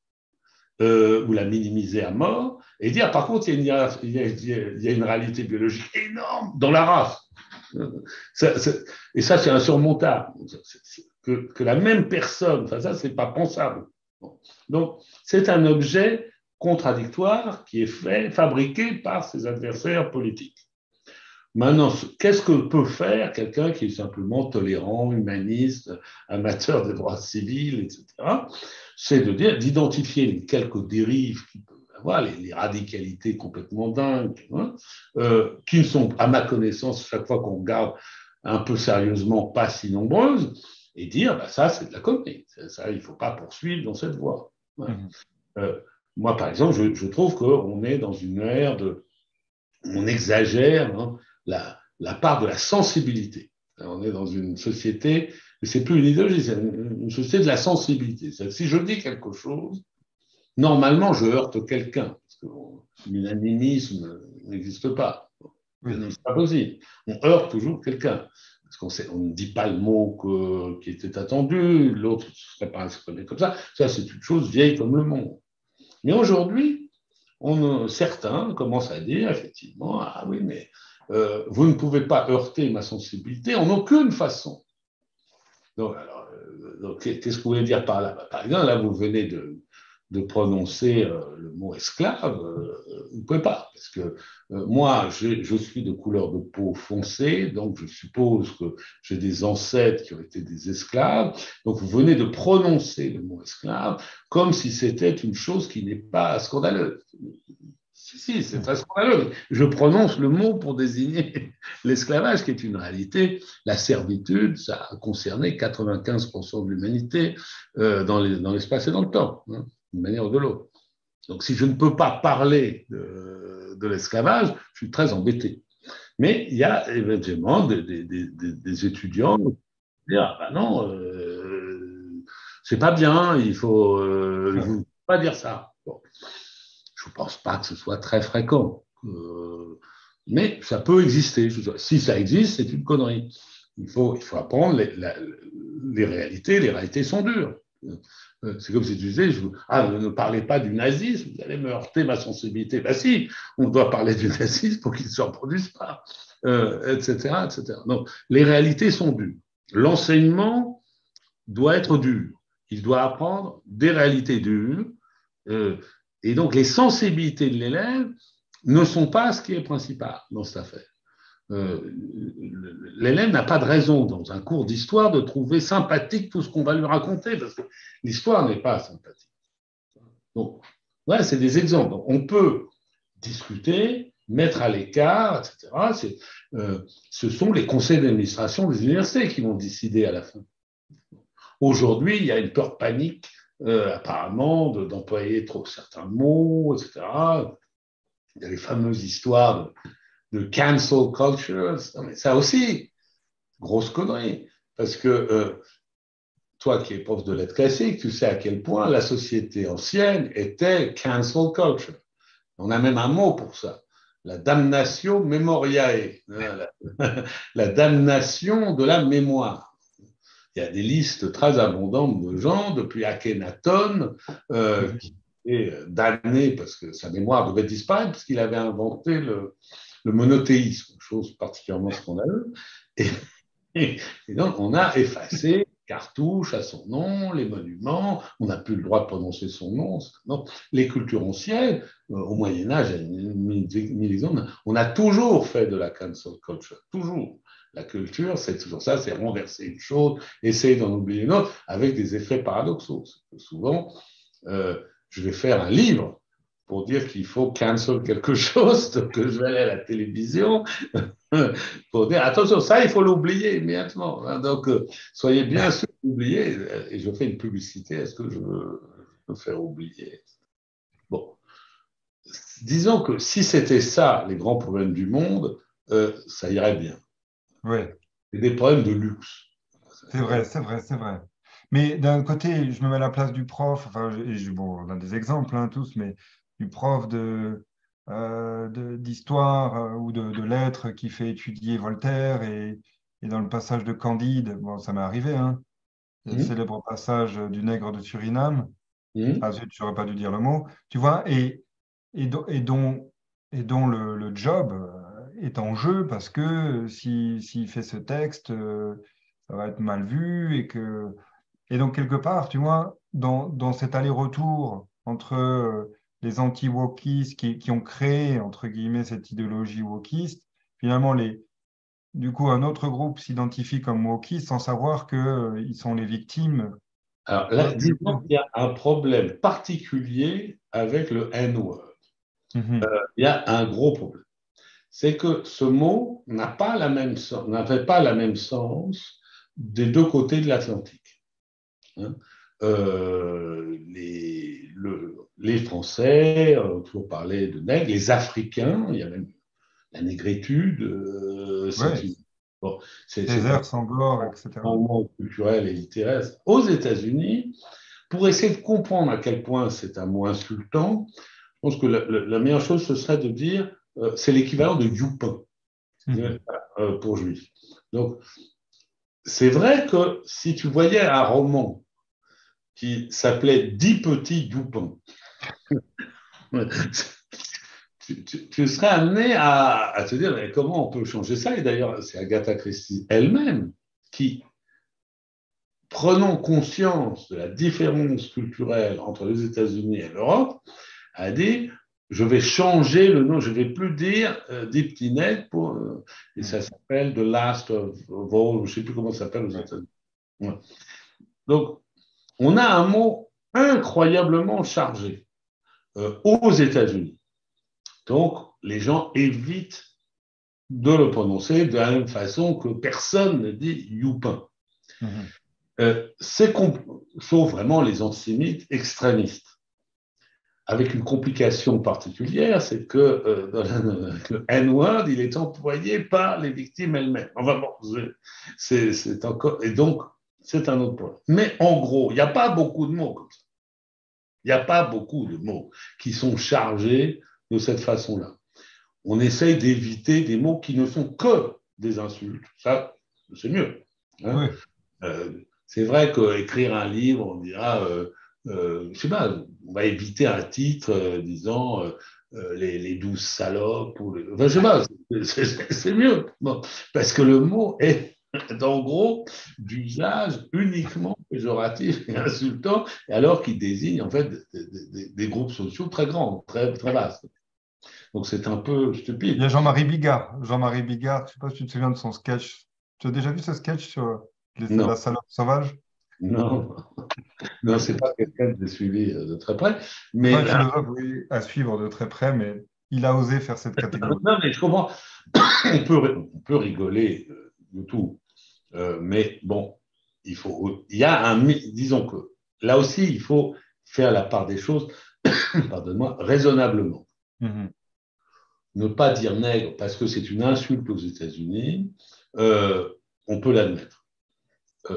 A: ou la minimiser à mort, et dire par contre il y a une réalité biologique énorme dans la race. Et ça, c'est insurmontable. Que la même personne, enfin ça, c'est pas pensable. Donc, c'est un objet contradictoire qui est fabriqué par ses adversaires politiques. Maintenant, qu'est-ce que peut faire quelqu'un qui est simplement tolérant, humaniste, amateur des droits civils, etc. C'est d'identifier les quelques dérives qu'il peut avoir, les radicalités complètement dingues, qui ne sont, à ma connaissance, chaque fois qu'on regarde un peu sérieusement, pas si nombreuses, et dire, ça, c'est de la connerie. Ça, il ne faut pas poursuivre dans cette voie. Voilà. Moi, par exemple, je trouve qu'on est dans une ère on exagère la part de la sensibilité. On est dans une société, mais c'est plus une idéologie, c'est une société de la sensibilité. C'est-à-dire, si je dis quelque chose, normalement, je heurte quelqu'un, parce que l'unanimisme n'existe pas. C'est pas possible. On heurte toujours quelqu'un. Parce qu'on ne dit pas le mot qui était attendu, l'autre ne serait pas exprimé comme ça. Ça, c'est une chose vieille comme le monde. Mais aujourd'hui, certains commencent à dire, effectivement, ah oui, mais vous ne pouvez pas heurter ma sensibilité en aucune façon. Donc, qu'est-ce que vous voulez dire par là? Par exemple, là, vous venez de prononcer le mot esclave, vous ne pouvez pas, parce que moi, je suis de couleur de peau foncée, donc je suppose que j'ai des ancêtres qui ont été des esclaves, donc vous venez de prononcer le mot esclave comme si c'était une chose qui n'est pas scandaleuse. Si, c'est très scandaleux. Je prononce le mot pour désigner l'esclavage, qui est une réalité. La servitude, ça a concerné 95% de l'humanité dans l'espace et dans le temps, d'une manière ou de l'autre. Donc, si je ne peux pas parler de l'esclavage, je suis très embêté. Mais il y a éventuellement des étudiants qui disent, ah ben non, c'est pas bien, il faut pas dire ça. Bon. Je ne pense pas que ce soit très fréquent. Mais ça peut exister. Si ça existe, c'est une connerie. Il faut apprendre les réalités. Les réalités sont dures. C'est comme si tu disais, ne parlez pas du nazisme, vous allez me heurter ma sensibilité. Ben si, on doit parler du nazisme pour qu'il ne se reproduise pas, etc., etc. Donc, les réalités sont dures. L'enseignement doit être dur. Il doit apprendre des réalités dures. Et donc, les sensibilités de l'élève ne sont pas ce qui est principal dans cette affaire. L'élève n'a pas de raison, dans un cours d'histoire, de trouver sympathique tout ce qu'on va lui raconter, parce que l'histoire n'est pas sympathique. Donc, voilà, c'est des exemples. Donc, on peut discuter, mettre à l'écart, etc. Ce sont les conseils d'administration des universités qui vont décider à la fin. Aujourd'hui, il y a une peur panique apparemment, d'employer trop certains mots, etc. Il y a les fameuses histoires de cancel culture. Mais ça aussi, grosse connerie. Parce que toi qui es prof de lettres classiques, tu sais à quel point la société ancienne était cancel culture. On a même un mot pour ça. La damnatio memoriae, la damnation de la mémoire. Il y a des listes très abondantes de gens, depuis Akhenaton, qui est damné parce que sa mémoire devait disparaître, parce qu'il avait inventé le monothéisme, chose particulièrement scandaleuse. Et, et donc, on a effacé Cartouche à son nom, les monuments, on n'a plus le droit de prononcer son nom. Non, les cultures anciennes, au Moyen-Âge, on a toujours fait de la cancel culture, toujours. La culture, c'est toujours ça, c'est renverser une chose, essayer d'en oublier une autre, avec des effets paradoxaux. Souvent, je vais faire un livre pour dire qu'il faut cancel quelque chose, donc je vais aller à la télévision pour dire attention, ça, il faut l'oublier immédiatement. Donc, soyez bien sûr d'oublier, et je fais une publicité, est-ce que je veux me faire oublier? Bon, disons que si c'était ça, les grands problèmes du monde, ça irait bien.
B: Oui.
A: C'est des problèmes de luxe.
B: C'est vrai, c'est vrai, c'est vrai. Mais d'un côté, je me mets à la place du prof, enfin, bon, on a des exemples hein, tous, mais du prof d'histoire ou de lettres qui fait étudier Voltaire et dans le passage de Candide, bon, ça m'est arrivé, hein, le célèbre passage du nègre de Suriname, ah zut, j'aurais pas dû dire le mot, tu vois, et dont le job est en jeu parce que s'il fait ce texte, ça va être mal vu et donc quelque part, tu vois, dans cet aller-retour entre les anti-wokistes qui ont créé, entre guillemets, cette idéologie wokiste, finalement, du coup, un autre groupe s'identifie comme wokiste sans savoir qu'ils sont les victimes.
A: Alors
B: Tu vois
A: là,
B: ce que je veux
A: disons
B: dire.
A: qu'il y a un problème particulier avec le N-word.
B: Mhm.
A: Il y a un gros problème. C'est que ce mot n'avait pas la même sens des deux côtés de l'Atlantique. Hein. Les Français ont toujours parlé de nègres, les Africains, il y a même la négritude,
B: Ouais,
A: bon, c'est un
B: désert sans gloire, etc.
A: moment culturel et littéraire. Aux États-Unis, pour essayer de comprendre à quel point c'est un mot insultant, je pense que la meilleure chose, ce serait de dire c'est l'équivalent de youpin
B: Mhm.
A: pour juif. Donc, c'est vrai que si tu voyais un roman qui s'appelait Dix petits youpins, tu serais amené à te dire mais comment on peut changer ça. Et d'ailleurs, c'est Agatha Christie elle-même qui, prenant conscience de la différence culturelle entre les États-Unis et l'Europe, a dit je vais changer le nom, je ne vais plus dire Deep Tinet et ça s'appelle The Last of All, je ne sais plus comment ça s'appelle aux États-Unis. Ouais. Donc, on a un mot incroyablement chargé aux États-Unis. Donc, les gens évitent de le prononcer de la même façon que personne ne dit Youpin.
B: Mhm.
A: Sauf vraiment les antisémites extrémistes. Avec une complication particulière, c'est que le N-word, il est employé par les victimes elles-mêmes. Enfin bon, c'est encore. Et donc, c'est un autre problème. Mais en gros, il n'y a pas beaucoup de mots comme ça. Il n'y a pas beaucoup de mots qui sont chargés de cette façon-là. On essaye d'éviter des mots qui ne sont que des insultes. Ça, c'est mieux. Hein.
B: Oui.
A: C'est vrai qu'écrire un livre, on dira, je sais pas, on va éviter un titre disant les 12 salopes. Enfin, je sais pas, c'est mieux. Bon, parce que le mot est, en gros, d'usage uniquement péjoratif et insultant, alors qu'il désigne en fait des groupes sociaux très grands, très, très vastes. Donc c'est un peu
B: Il y
A: stupide.
B: a Jean-Marie Bigard. Jean-Marie Bigard, je ne sais pas si tu te souviens de son sketch. Tu as déjà vu ce sketch sur
A: Non,
B: la salope sauvage?
A: non, non, c'est pas quelqu'un que j'ai suivi de très près.
B: C'est pas
A: Mais
B: un philosophe, oui, à suivre de très près, mais il a osé faire cette catégorie.
A: non, mais je comprends. On peut rigoler de tout. Mais bon, il y a disons que là aussi, il faut faire la part des choses, pardonne-moi, raisonnablement.
B: Mhm.
A: Ne pas dire nègre parce que c'est une insulte aux États-Unis, euh, on peut l'admettre.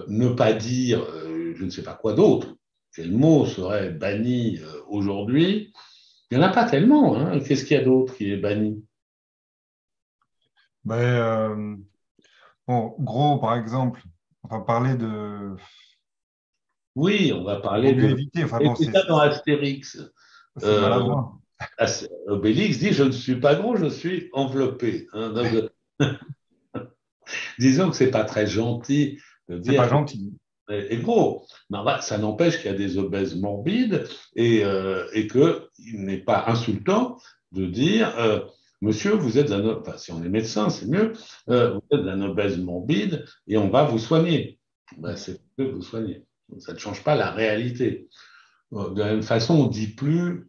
A: Ne pas dire je ne sais pas quoi d'autre, quel mot serait banni aujourd'hui, Il n'y en a pas tellement. Hein. Qu'est-ce qu'il y a d'autre qui est banni?
B: Ben, bon, gros, par exemple, on va parler de.
A: Oui, on va
B: Vaut
A: parler
B: mieux
A: de.
B: éviter. Enfin
A: Et
B: bon,
A: c'est ça dans Astérix.
B: c'est
A: Euh,
B: maladroit.
A: Obélix dit, je ne suis pas gros, je suis enveloppé. Hein. Donc, disons que c'est pas très gentil de
B: C'est pas
A: dire
B: gentil.
A: est gros. Mais bah, ça n'empêche qu'il y a des obèses morbides et qu'il n'est pas insultant de dire Monsieur, vous êtes un enfin, si on est médecin, c'est mieux, vous êtes un obèse morbide et on va vous soigner. Ben, c'est que vous soigner. Ça ne change pas la réalité. De la même façon, on ne dit plus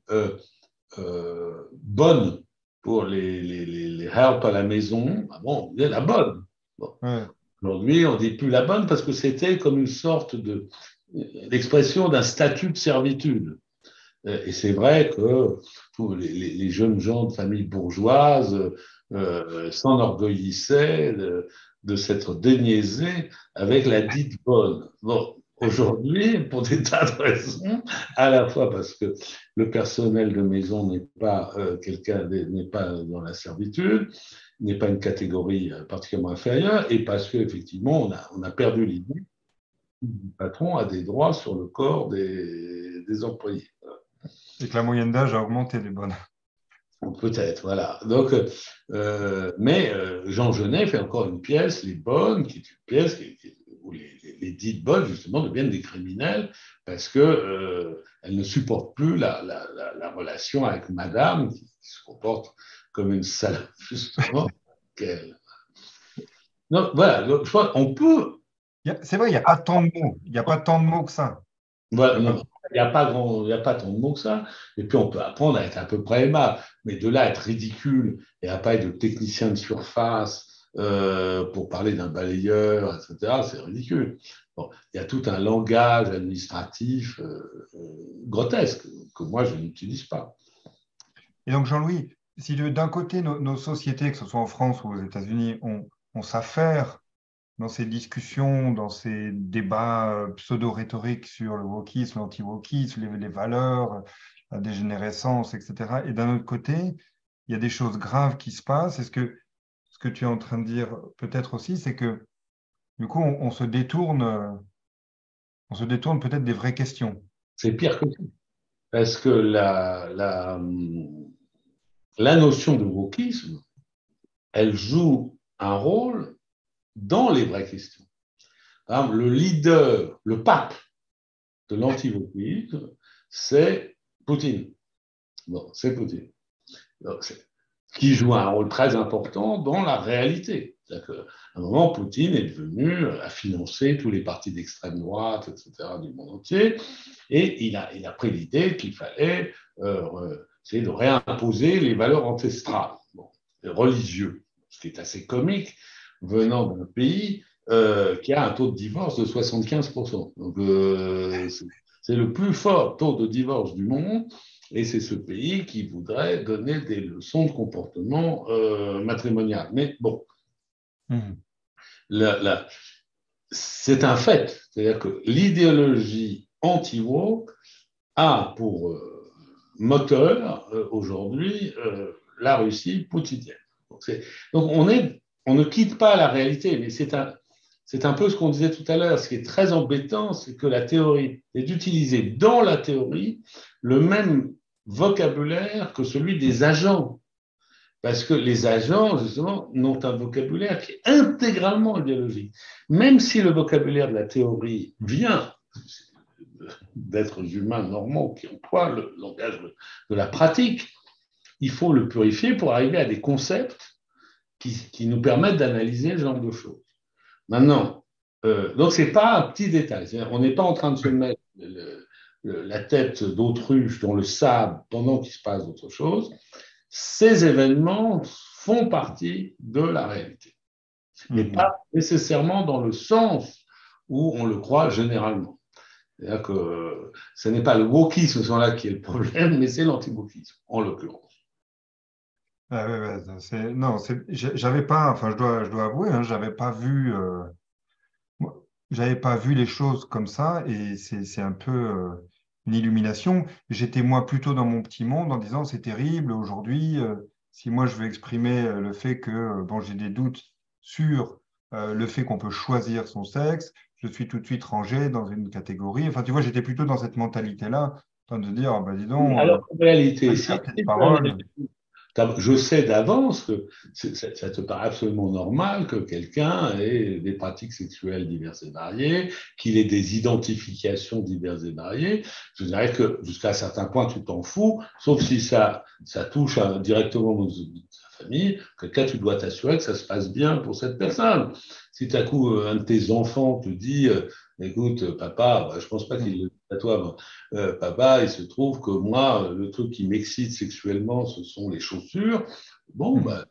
A: bonne pour les help à la maison. Ah bon, on dit la bonne. Bon.
B: Ouais.
A: Aujourd'hui, on ne dit plus la bonne parce que c'était comme une sorte l'expression d'un statut de servitude. Et c'est vrai que tous les jeunes gens de famille bourgeoise s'enorgueillissaient de s'être déniaisés avec la dite bonne. Bon, aujourd'hui, pour des tas de raisons, à la fois parce que le personnel de maison n'est pas dans la servitude, n'est pas une catégorie particulièrement inférieure, et parce qu'effectivement, on a perdu l'idée que le patron a des droits sur le corps des employés.
B: Et que la moyenne d'âge a augmenté des bonnes.
A: Peut-être, voilà. Donc, Jean Genet fait encore une pièce, Les Bonnes, qui est une pièce où les dites bonnes, justement, deviennent des criminels parce que elles ne supportent plus la relation avec madame, qui se comporte comme une salope, justement. Donc, voilà, donc, je crois qu'on peut.
B: C'est vrai, il n'y a pas tant de mots. Il n'y a pas tant de mots que ça. Il y
A: Voilà,
B: a pas-
A: non, il y a pas tant de mots que ça. Et puis, on peut apprendre à être à peu près aimable. Mais de là à être ridicule et à pas être de technicien de surface pour parler d'un balayeur, etc., c'est ridicule. Bon, il y a tout un langage administratif grotesque que moi, je n'utilise pas.
B: Et donc, Jean-Louis, si d'un côté, nos sociétés, que ce soit en France ou aux États-Unis, on s'affaire dans ces discussions, dans ces débats pseudo-rhétoriques sur le wokisme, l'anti-wokisme, les valeurs, la dégénérescence, etc. Et d'un autre côté, il y a des choses graves qui se passent. Ce que tu es en train de dire peut-être aussi, c'est que du coup, on se détourne peut-être des vraies questions.
A: C'est pire que ça. Parce que la notion de wokisme, elle joue un rôle dans les vraies questions. Par exemple, le leader, le pape de l'anti-wokisme, c'est Poutine. Bon, c'est Poutine. Donc, qui joue un rôle très important dans la réalité. C'est-à-dire qu'à un moment, Poutine est devenu à financer tous les partis d'extrême droite, etc., du monde entier, et il a pris l'idée qu'il fallait essayer de réimposer les valeurs ancestrales, bon, religieuses, ce qui est assez comique venant d'un pays qui a un taux de divorce de 75%. Donc, c'est le plus fort taux de divorce du monde. Et c'est ce pays qui voudrait donner des leçons de comportement matrimonial. Mais bon,
B: Mhm.
A: la, la, c'est un fait. C'est-à-dire que l'idéologie anti-woke a pour moteur aujourd'hui la Russie poutinienne. Donc on ne quitte pas la réalité, mais c'est un peu ce qu'on disait tout à l'heure. Ce qui est très embêtant, c'est que la théorie est d'utiliser dans la théorie le même vocabulaire que celui des agents. Parce que les agents, justement, n'ont un vocabulaire qui est intégralement idéologique. Même si le vocabulaire de la théorie vient d'êtres humains normaux qui emploient le langage de la pratique, il faut le purifier pour arriver à des concepts qui nous permettent d'analyser ce genre de choses. Maintenant, donc c'est pas un petit détail. On n'est pas en train de se mettre la tête d'autruche dans le sable pendant qu'il se passe d'autres choses. Ces événements font partie de la réalité, mais pas nécessairement dans le sens où on le croit généralement. C'est-à-dire que ce n'est pas le wokisme là qui est le problème, mais c'est l'anti-wokisme, en l'occurrence.
B: Ah, ouais, ouais, non, j'avais pas, enfin, je dois avouer, hein, j'avais pas vu les choses comme ça et c'est un peu illumination. J'étais moi plutôt dans mon petit monde en disant c'est terrible aujourd'hui. Si moi je veux exprimer le fait que bon, j'ai des doutes sur le fait qu'on peut choisir son sexe, je suis tout de suite rangé dans une catégorie. Enfin, tu vois, j'étais plutôt dans cette mentalité-là, en train de dire, ah, bah, dis donc,
A: Alors, en réalité,
B: liberté de parole.
A: je sais d'avance que ça te paraît absolument normal que quelqu'un ait des pratiques sexuelles diverses et variées, qu'il ait des identifications diverses et variées. Je dirais que jusqu'à un certain point, tu t'en fous, sauf si ça touche directement dans ta famille. Quelqu'un, tu dois t'assurer que ça se passe bien pour cette personne. Si tout à coup, un de tes enfants te dit, écoute, papa, bah, je pense pas qu'il le dit à toi, papa, il se trouve que moi, le truc qui m'excite sexuellement, ce sont les chaussures. Bon, bah,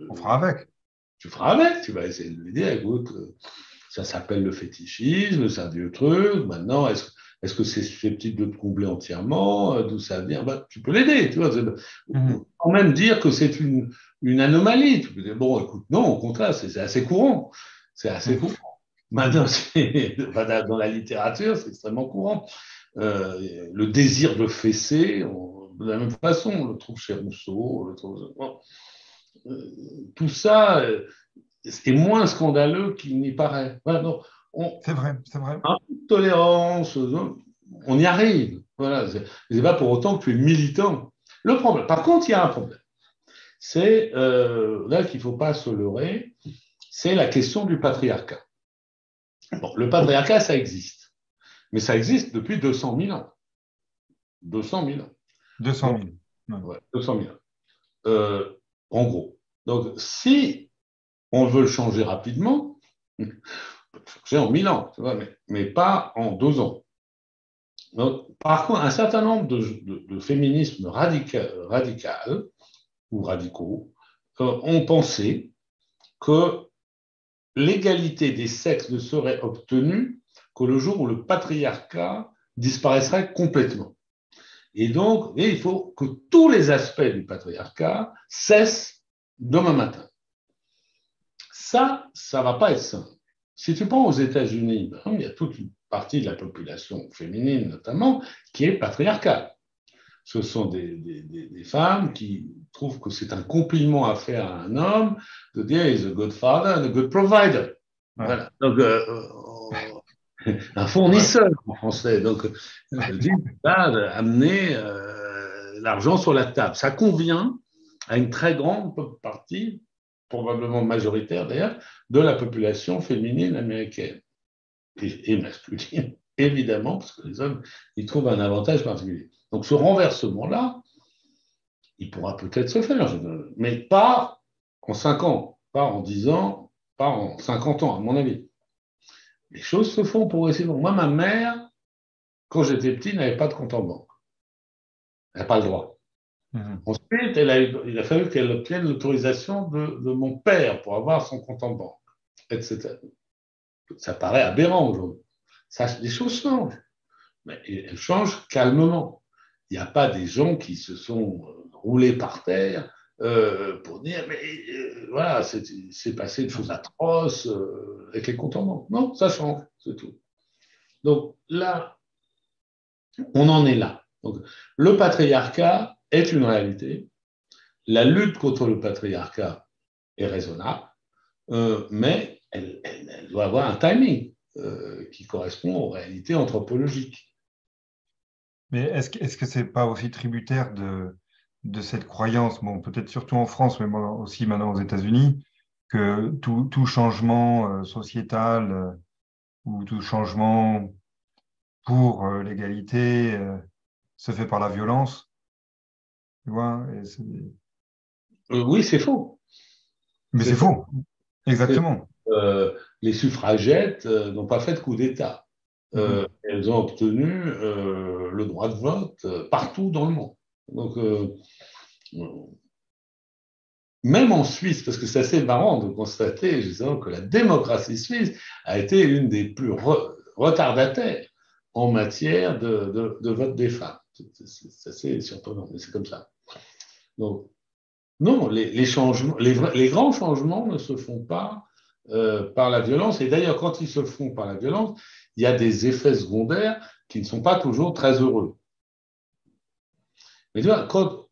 B: On fera avec.
A: tu feras avec, tu vas essayer de lui dire, écoute, ça s'appelle le fétichisme, c'est un vieux truc. Maintenant, est-ce que c'est susceptible de te combler entièrement? D'où ça vient? Bah, tu peux l'aider, tu vois. Quand même dire que c'est une anomalie. Tu peux dire, bon, écoute, non, au contraire, c'est assez courant. C'est assez courant. Maintenant, dans la littérature, c'est extrêmement courant. Le désir de fesser, de la même façon, on le trouve chez Rousseau, tout ça est moins scandaleux qu'il n'y paraît. Voilà, donc,
B: C'est vrai, c'est vrai.
A: un peu de tolérance, on y arrive. Voilà, c'est pas pour autant que tu es militant. Le problème, par contre, il y a un problème. C'est là qu'il ne faut pas se leurrer, c'est la question du patriarcat. Bon, le patriarcat, ça existe. Mais ça existe depuis 200 000 ans. 200 000 ans.
B: 200 000.
A: Donc, ouais, 200 000 ans. En gros. Donc, si on veut le changer rapidement, on peut le changer en 1000 ans, tu vois, mais pas en 2 ans. Donc, par contre, un certain nombre de féminismes radical ou radicaux ont pensé que l'égalité des sexes ne serait obtenue qu'au le jour où le patriarcat disparaîtrait complètement. Et donc, il faut que tous les aspects du patriarcat cessent demain matin. Ça ne va pas être simple. Si tu prends aux États-Unis, il y a toute une partie de la population féminine notamment qui est patriarcale. Ce sont des femmes qui trouvent que c'est un compliment à faire à un homme de dire he's a good father and a good provider. Ouais. Voilà. Donc, un fournisseur en français. Donc, dit amener l'argent sur la table. Ça convient à une très grande partie, probablement majoritaire d'ailleurs, de la population féminine américaine et masculine, évidemment, parce que les hommes, ils trouvent un avantage particulier. Donc, ce renversement-là, il pourra peut-être se faire, mais pas en 5 ans, pas en 10 ans, pas en 50 ans, à mon avis. Les choses se font progressivement. Moi, ma mère, quand j'étais petit, n'avait pas de compte en banque. Elle n'a pas le droit. Ensuite, il a fallu qu'elle obtienne l'autorisation de mon père pour avoir son compte en banque, etc. Ça paraît aberrant aujourd'hui. Les choses changent, mais elles changent calmement. Il n'y a pas des gens qui se sont roulés par terre pour dire mais voilà, c'est passé de choses atroces avec les comptes en banque. Non, ça change, c'est tout. Donc là, on en est là. Donc, le patriarcat est une réalité. La lutte contre le patriarcat est raisonnable, mais elle doit avoir un timing qui correspond aux réalités anthropologiques.
B: Mais est-ce que c'est pas aussi tributaire de cette croyance, bon, peut-être surtout en France, mais aussi maintenant aux États-Unis, que tout changement sociétal ou tout changement pour l'égalité se fait par la violence, tu vois?
A: Oui, c'est faux.
B: Mais c'est faux, exactement.
A: Les suffragettes n'ont pas fait de coup d'État. Elles ont obtenu le droit de vote partout dans le monde. Donc, même en Suisse, parce que c'est assez marrant de constater justement que la démocratie suisse a été une des plus retardataires en matière de vote des femmes. C'est assez surprenant, mais c'est comme ça. Donc, non, les grands changements ne se font pas par la violence. Et d'ailleurs, quand ils se font par la violence, il y a des effets secondaires qui ne sont pas toujours très heureux. Mais tu vois, quand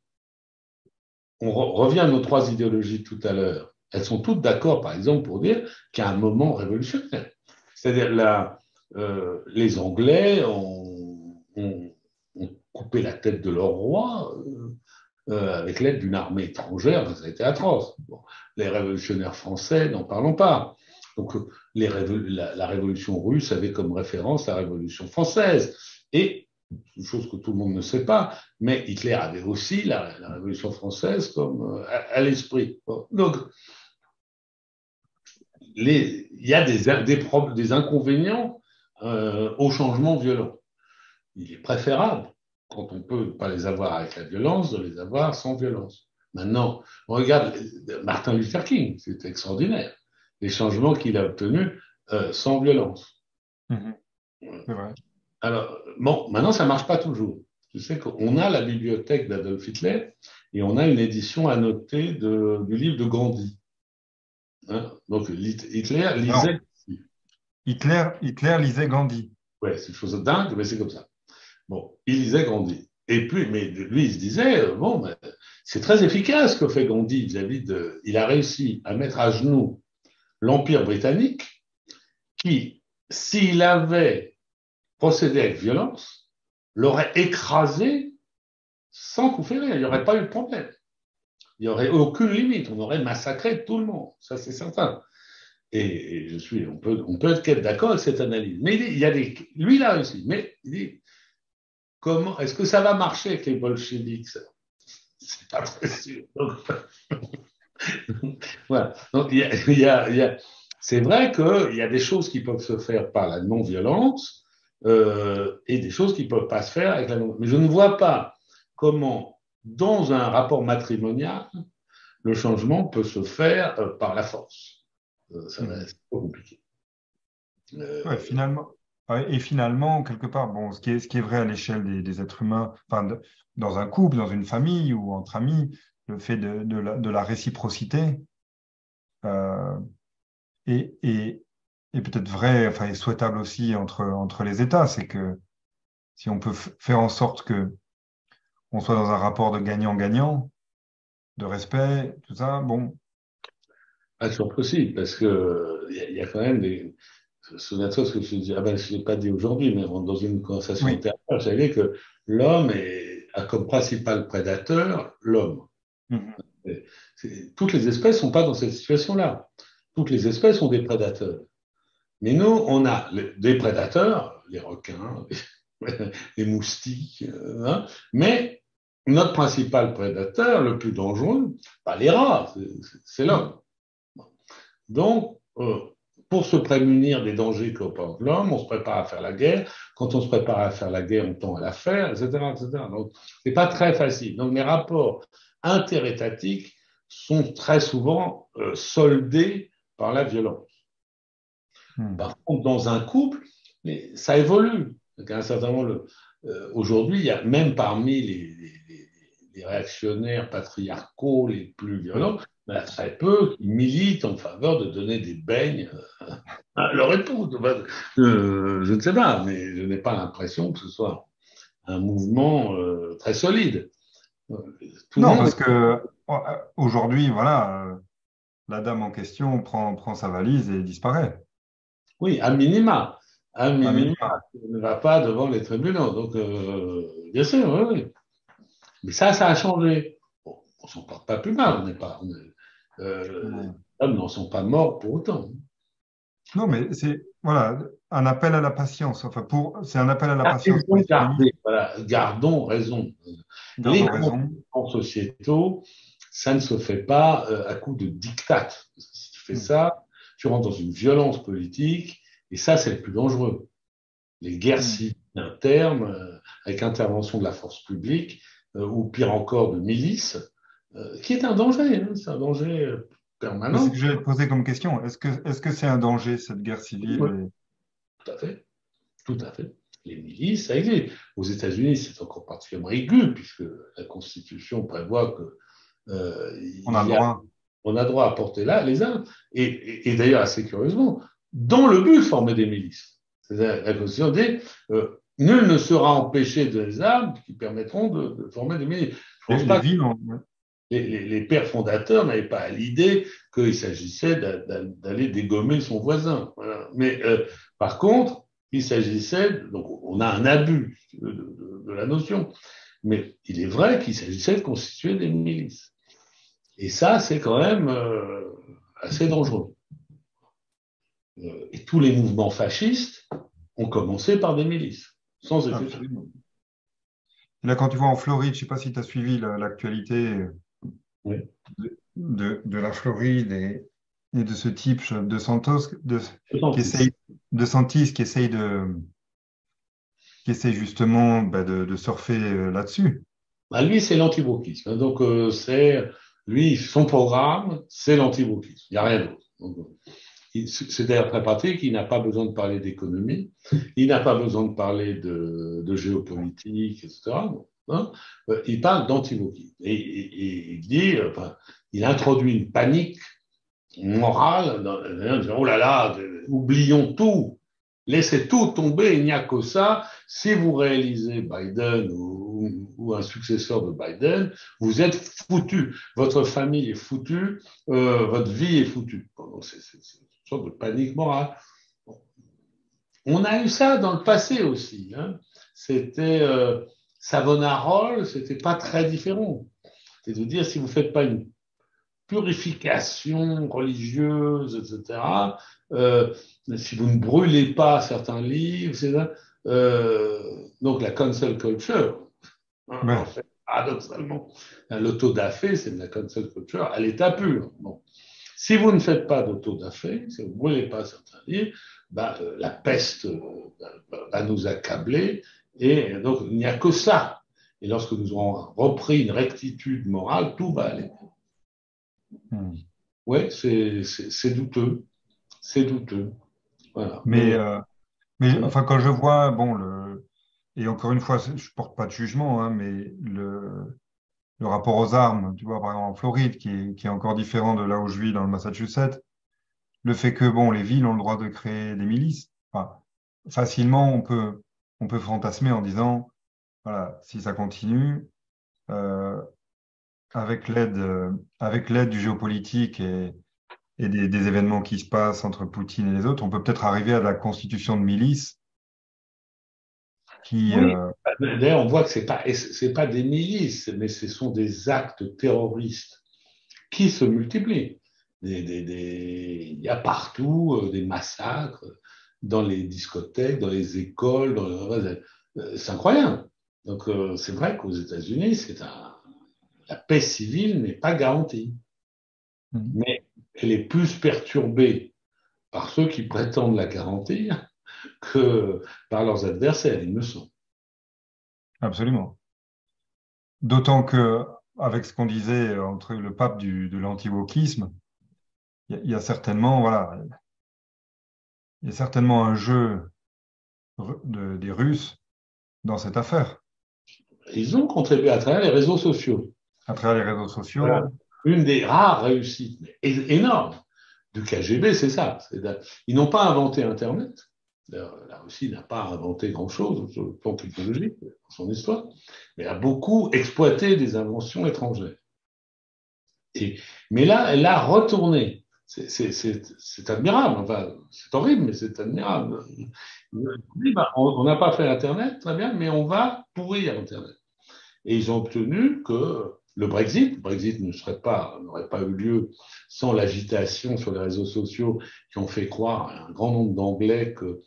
A: on revient à nos trois idéologies tout à l'heure, elles sont toutes d'accord, par exemple, pour dire qu'il y a un moment révolutionnaire. C'est-à-dire, les Anglais ont coupé la tête de leur roi avec l'aide d'une armée étrangère, ça a été atroce. Bon, les révolutionnaires français, n'en parlons pas. Donc, la révolution russe avait comme référence la révolution française. Et, une chose que tout le monde ne sait pas, mais Hitler avait aussi la révolution française comme à l'esprit. Bon, donc, il y a des inconvénients au changement violent. Il est préférable, quand on ne peut pas les avoir avec la violence, de les avoir sans violence. Maintenant, on regarde Martin Luther King, c'est extraordinaire, les changements qu'il a obtenus sans violence.
B: C'est vrai.
A: Alors, bon, maintenant, ça ne marche pas toujours. Tu sais qu'on a la bibliothèque d'Adolf Hitler et on a une édition annotée du livre de Gandhi. Hein, donc, Hitler lisait.
B: Hitler lisait Gandhi.
A: Ouais, c'est une chose dingue, mais c'est comme ça. Bon, il lisait Gandhi. Et puis, mais lui, il se disait, bon, ben, c'est très efficace ce que fait Gandhi vis-à-vis de. Il a réussi à mettre à genoux l'Empire britannique qui, s'il avait procédé avec violence, l'aurait écrasé sans coup férir. Il n'y aurait pas eu de problème. Il n'y aurait aucune limite. On aurait massacré tout le monde. Ça, c'est certain. Et on peut être d'accord avec cette analyse. Mais lui, il a réussi. Mais il dit, comment, est-ce que ça va marcher avec les bolcheviks? C'est pas très sûr. Donc, voilà. Donc, c'est vrai qu'il y a des choses qui peuvent se faire par la non-violence et des choses qui ne peuvent pas se faire avec la non-violence. Mais je ne vois pas comment, dans un rapport matrimonial, le changement peut se faire par la force. Ça va être compliqué.
B: Ouais, finalement. Ouais, et finalement, quelque part, bon, ce qui est vrai à l'échelle des êtres humains, enfin, dans un couple, dans une famille ou entre amis, le fait de la réciprocité euh, est peut-être vrai, enfin, est souhaitable aussi entre les États. C'est que si on peut faire en sorte que on soit dans un rapport de gagnant-gagnant, de respect, tout ça, bon.
A: Pas toujours possible, parce que il y a quand même des. Souviens-toi ce que je dis. Ah ben, je ne l'ai pas dit aujourd'hui, mais dans une conversation
B: Oui.
A: antérieure, j'avais dit que l'homme a comme principal prédateur l'homme.
B: Mhm.
A: Toutes les espèces ne sont pas dans cette situation-là. Toutes les espèces ont des prédateurs. Mais nous, on a des prédateurs, les requins, les moustiques, hein, mais notre principal prédateur, le plus dangereux, pas les rats, c'est l'homme. Donc, pour se prémunir des dangers qu'opporte l'homme, on se prépare à faire la guerre. Quand on se prépare à faire la guerre, on tend à la faire, etc., etc. Donc, c'est pas très facile. Donc, les rapports interétatiques sont très souvent soldés par la violence. Par contre, dans un couple, mais ça évolue. Donc, à un certain moment, aujourd'hui, il y a même parmi les réactionnaires patriarcaux les plus violents, il y en a très peu qui militent en faveur de donner des beignes à leur épouse. Enfin, je ne sais pas, mais je n'ai pas l'impression que ce soit un mouvement très solide. Tout le
B: Non,
A: monde
B: parce
A: est...
B: que aujourd'hui, voilà, la dame en question prend sa valise et disparaît.
A: Oui, à minima. À
B: À
A: minima,
B: minima.
A: on ne va pas devant les tribunaux. Donc, bien sûr, oui, oui. Mais ça a changé. Bon, on s'en porte pas plus mal. On n'est pas, les
B: Non,
A: hommes n'en sont pas morts pour autant.
B: Non, mais c'est voilà, un appel à la patience. Enfin, c'est un appel à la
A: Ah,
B: patience pour
A: raison
B: les féministes.
A: garder, voilà, gardons raison. Les
B: Gardons raison.
A: changements sociétaux, ça ne se fait pas à coup de diktat. Si tu fais
B: Mm.
A: ça, tu rentres dans une violence politique, et ça, c'est le plus dangereux. Les guerres
B: Mm.
A: civiles internes, avec intervention de la force publique, ou pire encore de milices, qui est un danger, hein, c'est un danger
B: Mais c'est
A: permanent.
B: que je vais te poser comme question. Est-ce que c'est un danger, cette guerre civile
A: Oui, tout à fait, tout à fait. Les milices, ça existe. Aux États-Unis, c'est encore particulièrement aigu, puisque la Constitution prévoit que
B: on a le
A: il y a,
B: droit?
A: on a droit à porter là les armes, et d'ailleurs assez curieusement, dans le but de former des milices. C'est-à-dire, la Constitution dit nul ne sera empêché des armes qui permettront de former des milices. Je pense pas que
B: villes,
A: les pères fondateurs n'avaient pas l'idée qu'il s'agissait d'aller dégommer son voisin. Voilà. Mais par contre, il s'agissait, donc on a un abus de la notion, mais il est vrai qu'il s'agissait de constituer des milices. Et ça, c'est quand même assez dangereux. Et tous les mouvements fascistes ont commencé par des milices, sans effet.
B: Absolument. Là, quand tu vois en Floride, je ne sais pas si tu as suivi l'actualité
A: Oui.
B: de la Floride et de ce type de Santos, de Santis qui essaye justement de surfer là-dessus.
A: Bah, lui, c'est l'anti-wokisme. Donc, lui, son programme, c'est l'anti-wokisme. Il n'y a rien d'autre. C'est d'ailleurs très pratique, il n'a pas besoin de parler d'économie, il n'a pas besoin de parler de géopolitique, etc. Hein, il parle d'anti-wokisme. Et il dit, il introduit une panique morale, en disant, oh là là, oublions tout, laissez tout tomber, il n'y a que ça. Si vous réalisez Biden ou un successeur de Biden, vous êtes foutu. Votre famille est foutue, votre vie est foutue. Donc c'est une sorte de panique morale. On a eu ça dans le passé aussi. Hein. C'était Savonarole, c'était pas très différent. C'est de dire si vous faites pas une purification religieuse, etc. Si vous ne brûlez pas certains livres, etc. Donc la cancel culture, hein, en fait, paradoxalement, l'autodafé, c'est de la cancel culture à l'état pur. Bon. Si vous ne faites pas d'autodafé, si vous ne brûlez pas certains livres, la peste va nous accabler et donc il n'y a que ça. Et lorsque nous aurons repris une rectitude morale, tout va aller. Oui, c'est douteux. C'est douteux. Voilà.
B: Mais enfin, quand je vois, bon, et encore une fois, je ne porte pas de jugement, hein, mais le rapport aux armes, tu vois, par exemple en Floride, qui est encore différent de là où je vis dans le Massachusetts, le fait que, bon, les villes ont le droit de créer des milices, enfin, facilement, on peut fantasmer en disant, voilà, si ça continue, euh, avec l'aide du géopolitique et des événements qui se passent entre Poutine et les autres, on peut peut-être arriver à la constitution de milices qui...
A: Oui. D'ailleurs, on voit que c'est pas des milices, mais ce sont des actes terroristes qui se multiplient. Il y a partout des massacres dans les discothèques, dans les écoles. C'est incroyable. Donc, c'est vrai qu'aux États-Unis, la paix civile n'est pas garantie. Mais elle est plus perturbée par ceux qui prétendent la garantir que par leurs adversaires, il me semble.
B: Absolument. D'autant que, avec ce qu'on disait entre le pape de l'anti-wokisme, il y a certainement, voilà, il y a certainement un jeu des Russes dans cette affaire.
A: Ils ont contribué à travers les réseaux sociaux.
B: À travers les réseaux sociaux.
A: Voilà. Une des rares réussites énormes du KGB, c'est ça. Ils n'ont pas inventé Internet. La Russie n'a pas inventé grand-chose sur le plan technologique dans son histoire, mais a beaucoup exploité des inventions étrangères. Mais là, elle a retourné. C'est admirable. Enfin, c'est horrible, mais c'est admirable. On n'a pas fait Internet, très bien, mais on va pourrir Internet. Et ils ont obtenu que le Brexit n'aurait pas eu lieu sans l'agitation sur les réseaux sociaux qui ont fait croire à un grand nombre d'Anglais que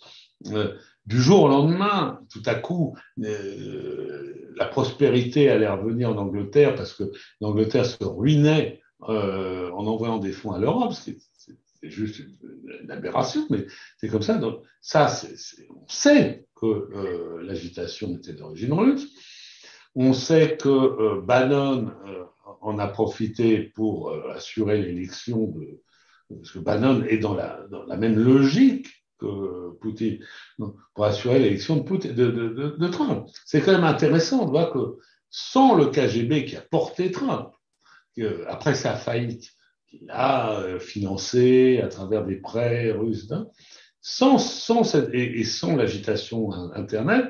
A: du jour au lendemain, tout à coup, la prospérité allait revenir en Angleterre parce que l'Angleterre se ruinait en envoyant des fonds à l'Europe. C'est juste une aberration, mais c'est comme ça. Donc, ça, on sait que l'agitation était d'origine russe. On sait que Bannon en a profité pour assurer l'élection parce que Bannon est dans la même logique que Poutine, pour assurer l'élection de Trump. C'est quand même intéressant de voir que sans le KGB qui a porté Trump, après sa faillite, qu'il a financé à travers des prêts russes, sans l'agitation Internet,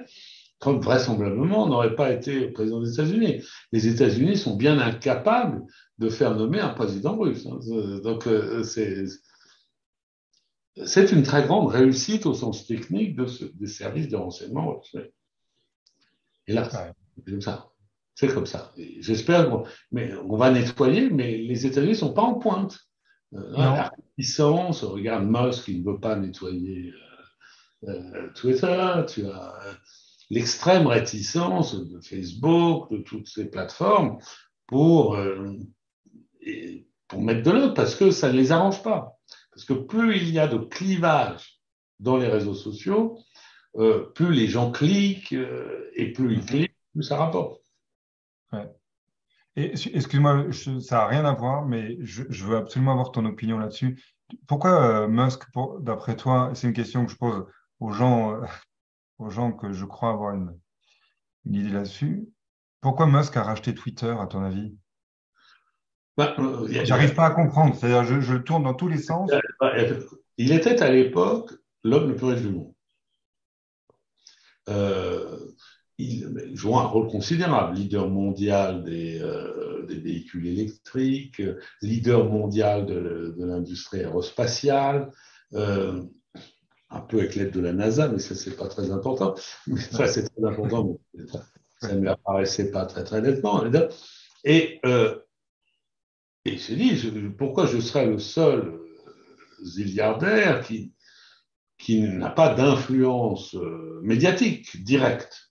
A: Trump, vraisemblablement, n'aurait pas été président des États-Unis. Les États-Unis sont bien incapables de faire nommer un président russe. Donc, c'est une très grande réussite au sens technique des services de renseignement russes. Hélas,
B: Ouais.
A: c'est comme ça. C'est comme ça. J'espère qu'on va nettoyer, mais les États-Unis ne sont pas en pointe. La puissance, regarde Musk, il ne veut pas nettoyer Twitter, tu as l'extrême réticence de Facebook, de toutes ces plateformes pour, pour mettre de l'ordre, parce que ça ne les arrange pas. Parce que plus il y a de clivage dans les réseaux sociaux, plus les gens cliquent, et plus ils cliquent, plus ça rapporte.
B: Ouais. Et excuse-moi, ça n'a rien à voir, mais je veux absolument avoir ton opinion là-dessus. Pourquoi Musk, d'après toi, c'est une question que je pose aux gens que je crois avoir une idée là-dessus. Pourquoi Musk a racheté Twitter, à ton avis?
A: Ben,
B: J'arrive pas à comprendre. C'est-à-dire, je le tourne dans tous les sens.
A: il était à l'époque l'homme le plus riche du monde. Euh, il joue un rôle considérable, leader mondial des véhicules électriques, leader mondial de l'industrie aérospatiale, un peu avec l'aide de la NASA, mais ça, c'est pas très important. Mais ça, c'est très important, mais ça ne lui apparaissait pas très, très nettement. Et, et j'ai dit, pourquoi je serais le seul zilliardaire qui n'a pas d'influence médiatique directe.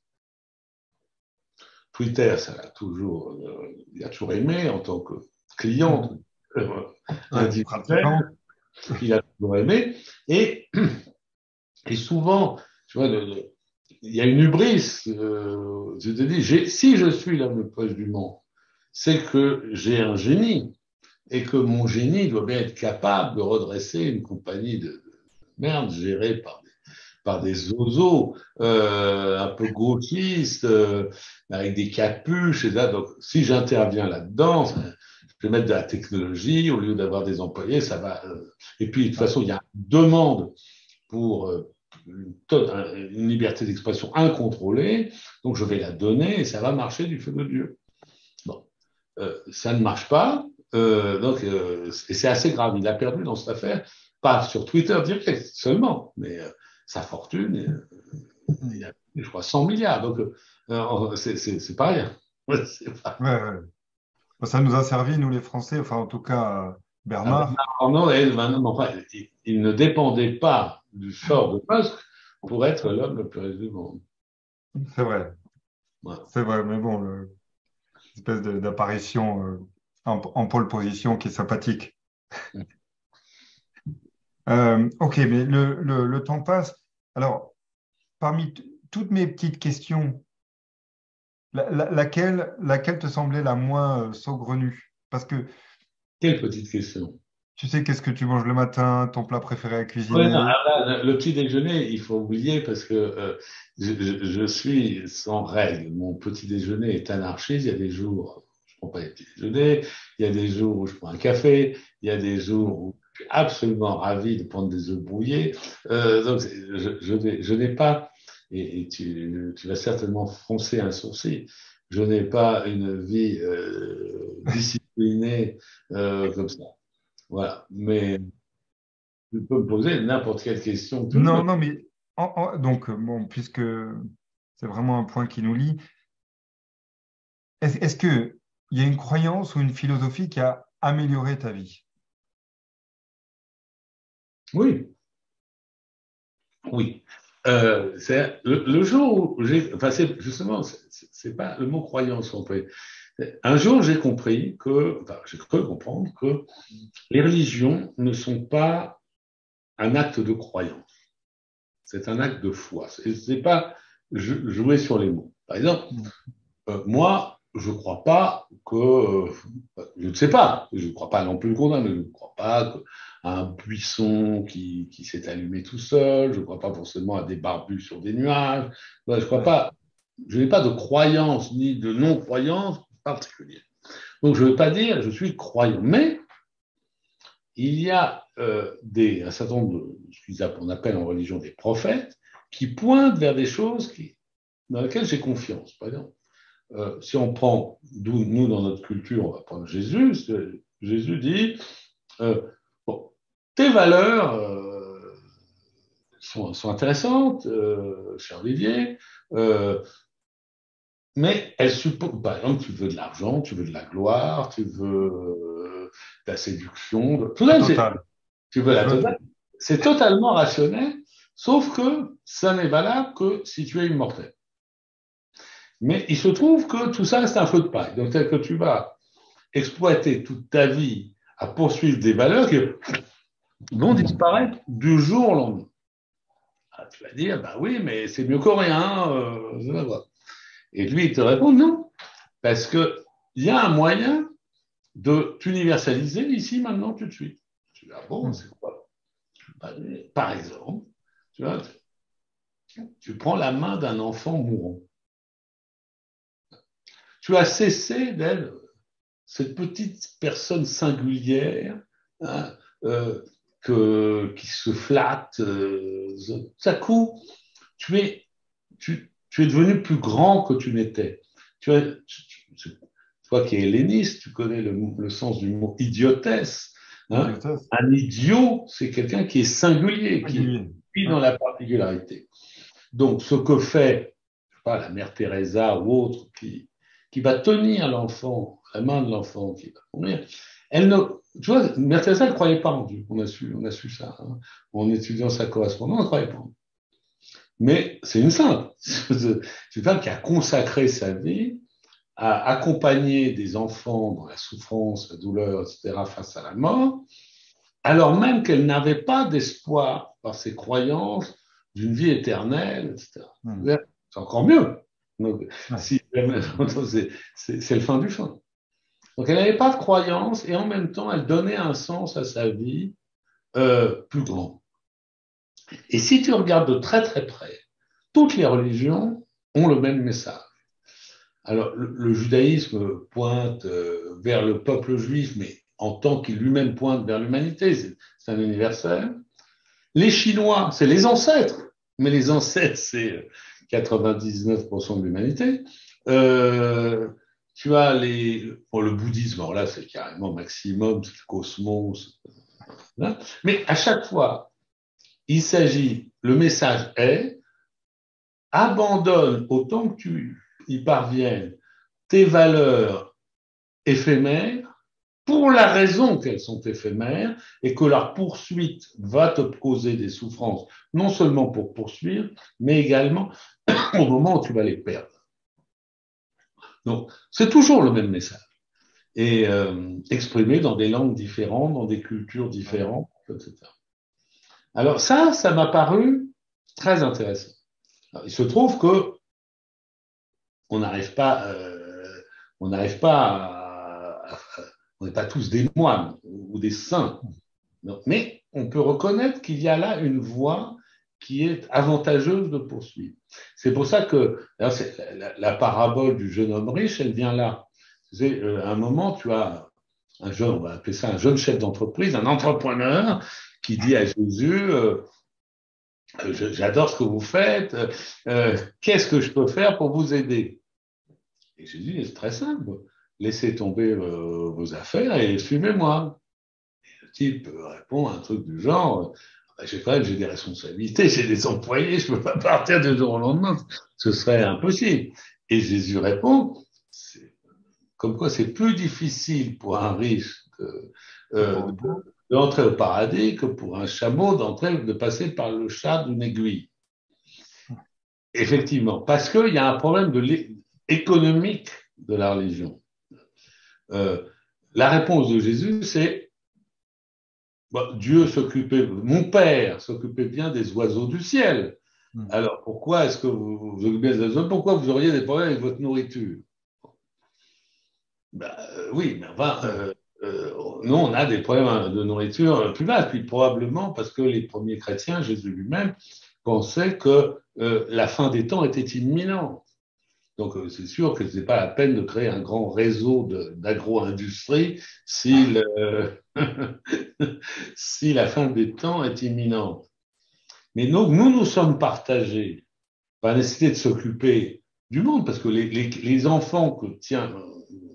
A: Twitter, il a toujours aimé en tant que client individuel, il a toujours aimé. Et souvent, tu vois, il y a une hubris. Je te dis, si je suis l'homme le plus proche du monde, c'est que j'ai un génie et que mon génie doit bien être capable de redresser une compagnie de merde gérée par des zozos un peu gauchistes, avec des capuches. Et là, donc, si j'interviens là-dedans, je vais mettre de la technologie au lieu d'avoir des employés, ça va. Et puis, de toute façon, il y a une demande pour une liberté d'expression incontrôlée, donc je vais la donner et ça va marcher du feu de Dieu. Bon, ça ne marche pas, et c'est assez grave. Il a perdu dans cette affaire, pas sur Twitter direct seulement, mais sa fortune, il a, je crois, 100 milliards. Donc, c'est pas rien. Pas...
B: Ouais, ouais. Ça nous a servi, nous les Français, enfin en tout cas Bernard.
A: Enfin, il ne dépendait pas du sort de Musk pour être l'homme le plus riche du monde.
B: C'est vrai,
A: Voilà.
B: c'est vrai, mais bon, espèce d'apparition en pole position qui est sympathique. Ok, mais le temps passe. Alors, parmi toutes mes petites questions, laquelle te semblait la moins saugrenue? Parce que
A: Quelle petite question.
B: tu sais qu'est-ce que tu manges le matin, ton plat préféré à
A: Oui, non,
B: cuisiner.
A: là, le petit déjeuner, il faut oublier parce que je suis sans règle. Mon petit déjeuner est anarchiste. Il y a des jours où je prends pas les petits déjeuners, il y a des jours où je prends un café, il y a des jours où je suis absolument ravi de prendre des œufs brouillés. Donc, je n'ai pas, et tu vas certainement froncer un sourcil, je n'ai pas une vie disciplinée comme ça. Voilà. Mais tu peux me poser n'importe quelle question que tu veux.
B: Non, non, mais donc, bon, puisque c'est vraiment un point qui nous lie, est-ce qu'il y a une croyance ou une philosophie qui a amélioré ta vie?
A: Oui, oui. C'est le jour où j'ai, enfin, c'est justement, c'est pas le mot croyance qu'on peut. Un jour, j'ai compris que, enfin, j'ai cru comprendre que les religions ne sont pas un acte de croyance, c'est un acte de foi. C'est pas jouer sur les mots. Par exemple,
B: Mm.
A: moi, je ne crois pas que, je ne sais pas, je ne crois pas non plus le contraire, mais je ne crois pas à un buisson qui s'est allumé tout seul, je ne crois pas forcément à des barbus sur des nuages, je crois
B: Ouais.
A: pas, je n'ai pas de croyance ni de non-croyance particulière. Donc je ne veux pas dire je suis croyant, mais il y a un certain nombre de ce qu'on appelle en religion des prophètes qui pointent vers des choses dans laquelle j'ai confiance. Par exemple, si on prend, nous, dans notre culture, on va prendre Jésus. Jésus dit, bon, tes valeurs sont intéressantes, cher Olivier, mais elles supposent, par exemple, tu veux de l'argent, tu veux de la gloire, tu veux de la séduction, tout ça,
B: Total.
A: tu veux la
B: Je veux
A: totale.
B: tout.
A: C'est totalement rationnel, sauf que ça n'est valable que si tu es immortel. Mais il se trouve que tout ça, c'est un feu de paille. Donc, c'est que tu vas exploiter toute ta vie à poursuivre des valeurs qui vont disparaître du jour au lendemain. Ah, tu vas dire, bah oui, mais c'est mieux que rien. Et lui, il te répond non, parce qu'il y a un moyen de t'universaliser ici, maintenant, tout de suite. Tu dis, ah bon, c'est quoi? Par exemple, tu vois, tu prends la main d'un enfant mourant. Tu as cessé d'être cette petite personne singulière, hein, qui se flatte. Tout à coup, tu es, tu es devenu plus grand que tu n'étais. Toi qui es helléniste, tu connais le sens du mot idiotesse. Hein.
B: Idiote.
A: Un idiot, c'est quelqu'un qui est singulier, qui
B: Singulier.
A: vit
B: Ouais.
A: dans la particularité. Donc, ce que fait, je sais pas, la mère Teresa ou autre, qui va tenir l'enfant, la main de l'enfant qui va mourir, elle ne, tu vois, mère Teresa ne croyait pas en Dieu. On a su ça, hein, en étudiant sa correspondance, on ne croyait pas en Dieu. Mais c'est une sainte. C'est une femme qui a consacré sa vie à accompagner des enfants dans la souffrance, la douleur, etc., face à la mort, alors même qu'elle n'avait pas d'espoir par ses croyances d'une vie éternelle, etc. C'est encore mieux. Donc,
B: Ouais.
A: si, c'est le fin du fin. Donc, elle n'avait pas de croyance et en même temps, elle donnait un sens à sa vie plus grand. Et si tu regardes de très très près, toutes les religions ont le même message. Alors, le judaïsme pointe vers le peuple juif, mais en tant qu'il lui-même pointe vers l'humanité, c'est un universel. Les Chinois, c'est les ancêtres, mais les ancêtres, c'est 99% de l'humanité. Tu as pour le bouddhisme, alors là, c'est carrément maximum, c'est le cosmos. Hein. Mais à chaque fois, le message est, abandonne autant que tu y parviennes tes valeurs éphémères pour la raison qu'elles sont éphémères et que leur poursuite va te causer des souffrances, non seulement pour poursuivre, mais également au moment où tu vas les perdre. Donc, c'est toujours le même message et exprimé dans des langues différentes, dans des cultures différentes, etc. Alors ça m'a paru très intéressant. Alors, il se trouve que on n'arrive pas, on n'arrive pas on n'est pas tous des moines ou des saints, mais on peut reconnaître qu'il y a là une voie qui est avantageuse de poursuivre. C'est pour ça que la parabole du jeune homme riche, elle vient là. C'est, à un moment, tu as un jeune, on va appeler ça un jeune chef d'entreprise, un entrepreneur qui dit à Jésus, j'adore ce que vous faites, qu'est-ce que je peux faire pour vous aider? Et Jésus dit, c'est très simple, laissez tomber vos affaires et suivez-moi. Le type répond à un truc du genre, j'ai des responsabilités, j'ai des employés, je ne peux pas partir du jour au lendemain, ce serait impossible. Et Jésus répond, comme quoi c'est plus difficile pour un riche d'entrer au paradis que pour un chameau de passer par le chat d'une aiguille. Effectivement, parce qu'il y a un problème économique de la religion. La réponse de Jésus, c'est Dieu mon Père s'occupait bien des oiseaux du ciel. Alors pourquoi est-ce que vous vous occupez des oiseaux? Pourquoi vous auriez des problèmes avec votre nourriture? Oui, mais enfin, nous, on a des problèmes de nourriture plus vastes. Puis probablement parce que les premiers chrétiens, Jésus lui-même, pensait que la fin des temps était imminente. Donc, c'est sûr que ce n'est pas la peine de créer un grand réseau d'agro-industrie si, si la fin des temps est imminente. Mais nous sommes partagés va nécessiter de s'occuper du monde, parce que les enfants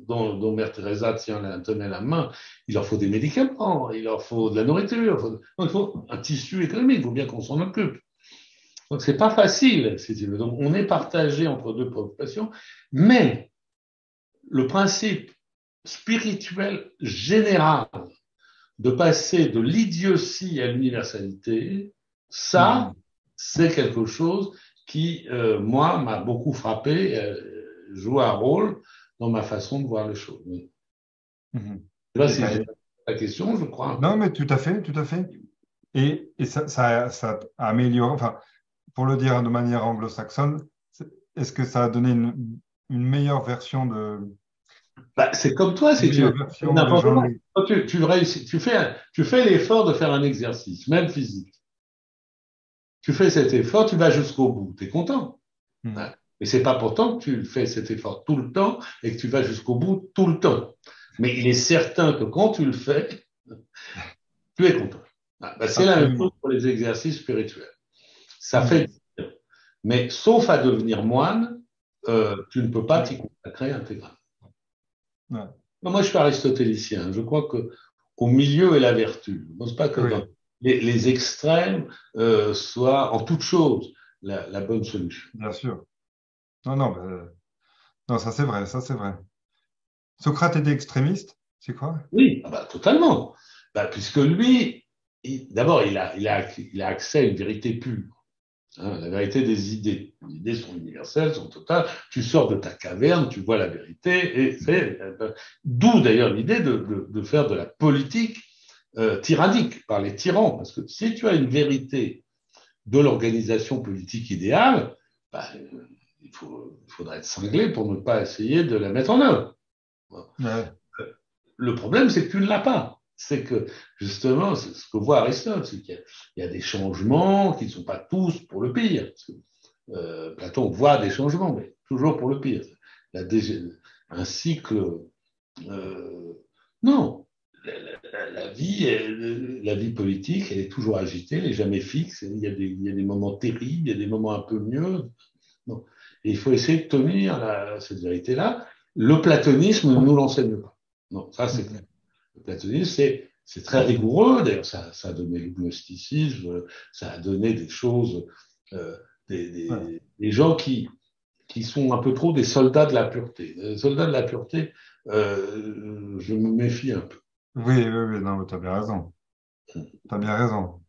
A: dont Mère Teresa tenait la main, il leur faut des médicaments, il leur faut de la nourriture, il faut un tissu économique, il faut bien qu'on s'en occupe. Donc, c'est pas facile, si tu veux. Donc, on est partagé entre deux préoccupations, mais le principe spirituel général de passer de l'idiotie à l'universalité, ça, c'est quelque chose qui, moi, m'a beaucoup frappé, joue un rôle dans ma façon de voir les choses. Là, si j'ai la question, je crois un peu.
B: Non, mais tout à fait, tout à fait. Et ça a amélioré, enfin, pour le dire de manière anglo-saxonne, est-ce que ça a donné une meilleure version
A: C'est comme toi,
B: une
A: si tu
B: meilleure
A: veux.
B: version des
A: N'importe
B: gens?
A: quoi. Quand tu réussis, tu fais l'effort de faire un exercice, même physique. Tu fais cet effort, tu vas jusqu'au bout, tu es content. Hein. Mais c'est pas pourtant que tu fais cet effort tout le temps et que tu vas jusqu'au bout tout le temps. Mais il est certain que quand tu le fais, tu es content. C'est la même chose
B: Absolument.
A: pour les exercices spirituels. Ça
B: Mm.
A: fait du bien. Mais sauf à devenir moine, tu ne peux pas t'y consacrer intégralement.
B: Ouais.
A: Moi, je suis aristotélicien. Je crois que au milieu est la vertu. Je ne pense pas que dans
B: Oui,
A: les extrêmes soient en toute chose la bonne solution.
B: bien sûr. Non, non, non, ça c'est vrai, ça c'est vrai. Socrate était extrémiste, c'est quoi?
A: Oui, totalement. Puisque lui, d'abord, il a accès à une vérité pure. Hein, la vérité des idées. Les idées sont universelles, sont totales. Tu sors de ta caverne, tu vois la vérité, et c'est d'où d'ailleurs l'idée de faire de la politique tyrannique par les tyrans. Parce que si tu as une vérité de l'organisation politique idéale, bah, il faudra être cinglé pour ne pas essayer de la mettre en œuvre.
B: Ouais.
A: Le problème, c'est que tu ne l'as pas. C'est que, justement, c'est ce que voit Aristote, c'est qu'il y a des changements qui ne sont pas tous pour le pire. Parce que, Platon voit des changements, mais toujours pour le pire. Un cycle. Non. La vie politique, elle est toujours agitée, elle n'est jamais fixe. Il y a des moments terribles, il y a des moments un peu mieux. Non. Et il faut essayer de tenir cette vérité-là. Le platonisme ne nous l'enseigne pas. Non, ça c'est clair. Le platonisme, c'est très rigoureux. D'ailleurs, ça a donné le gnosticisme, ça a donné des choses,
B: Ouais.
A: des gens qui sont un peu trop des soldats de la pureté. Les soldats de la pureté, je me méfie un peu.
B: Oui, oui, oui, non, tu as bien raison. Tu as bien raison.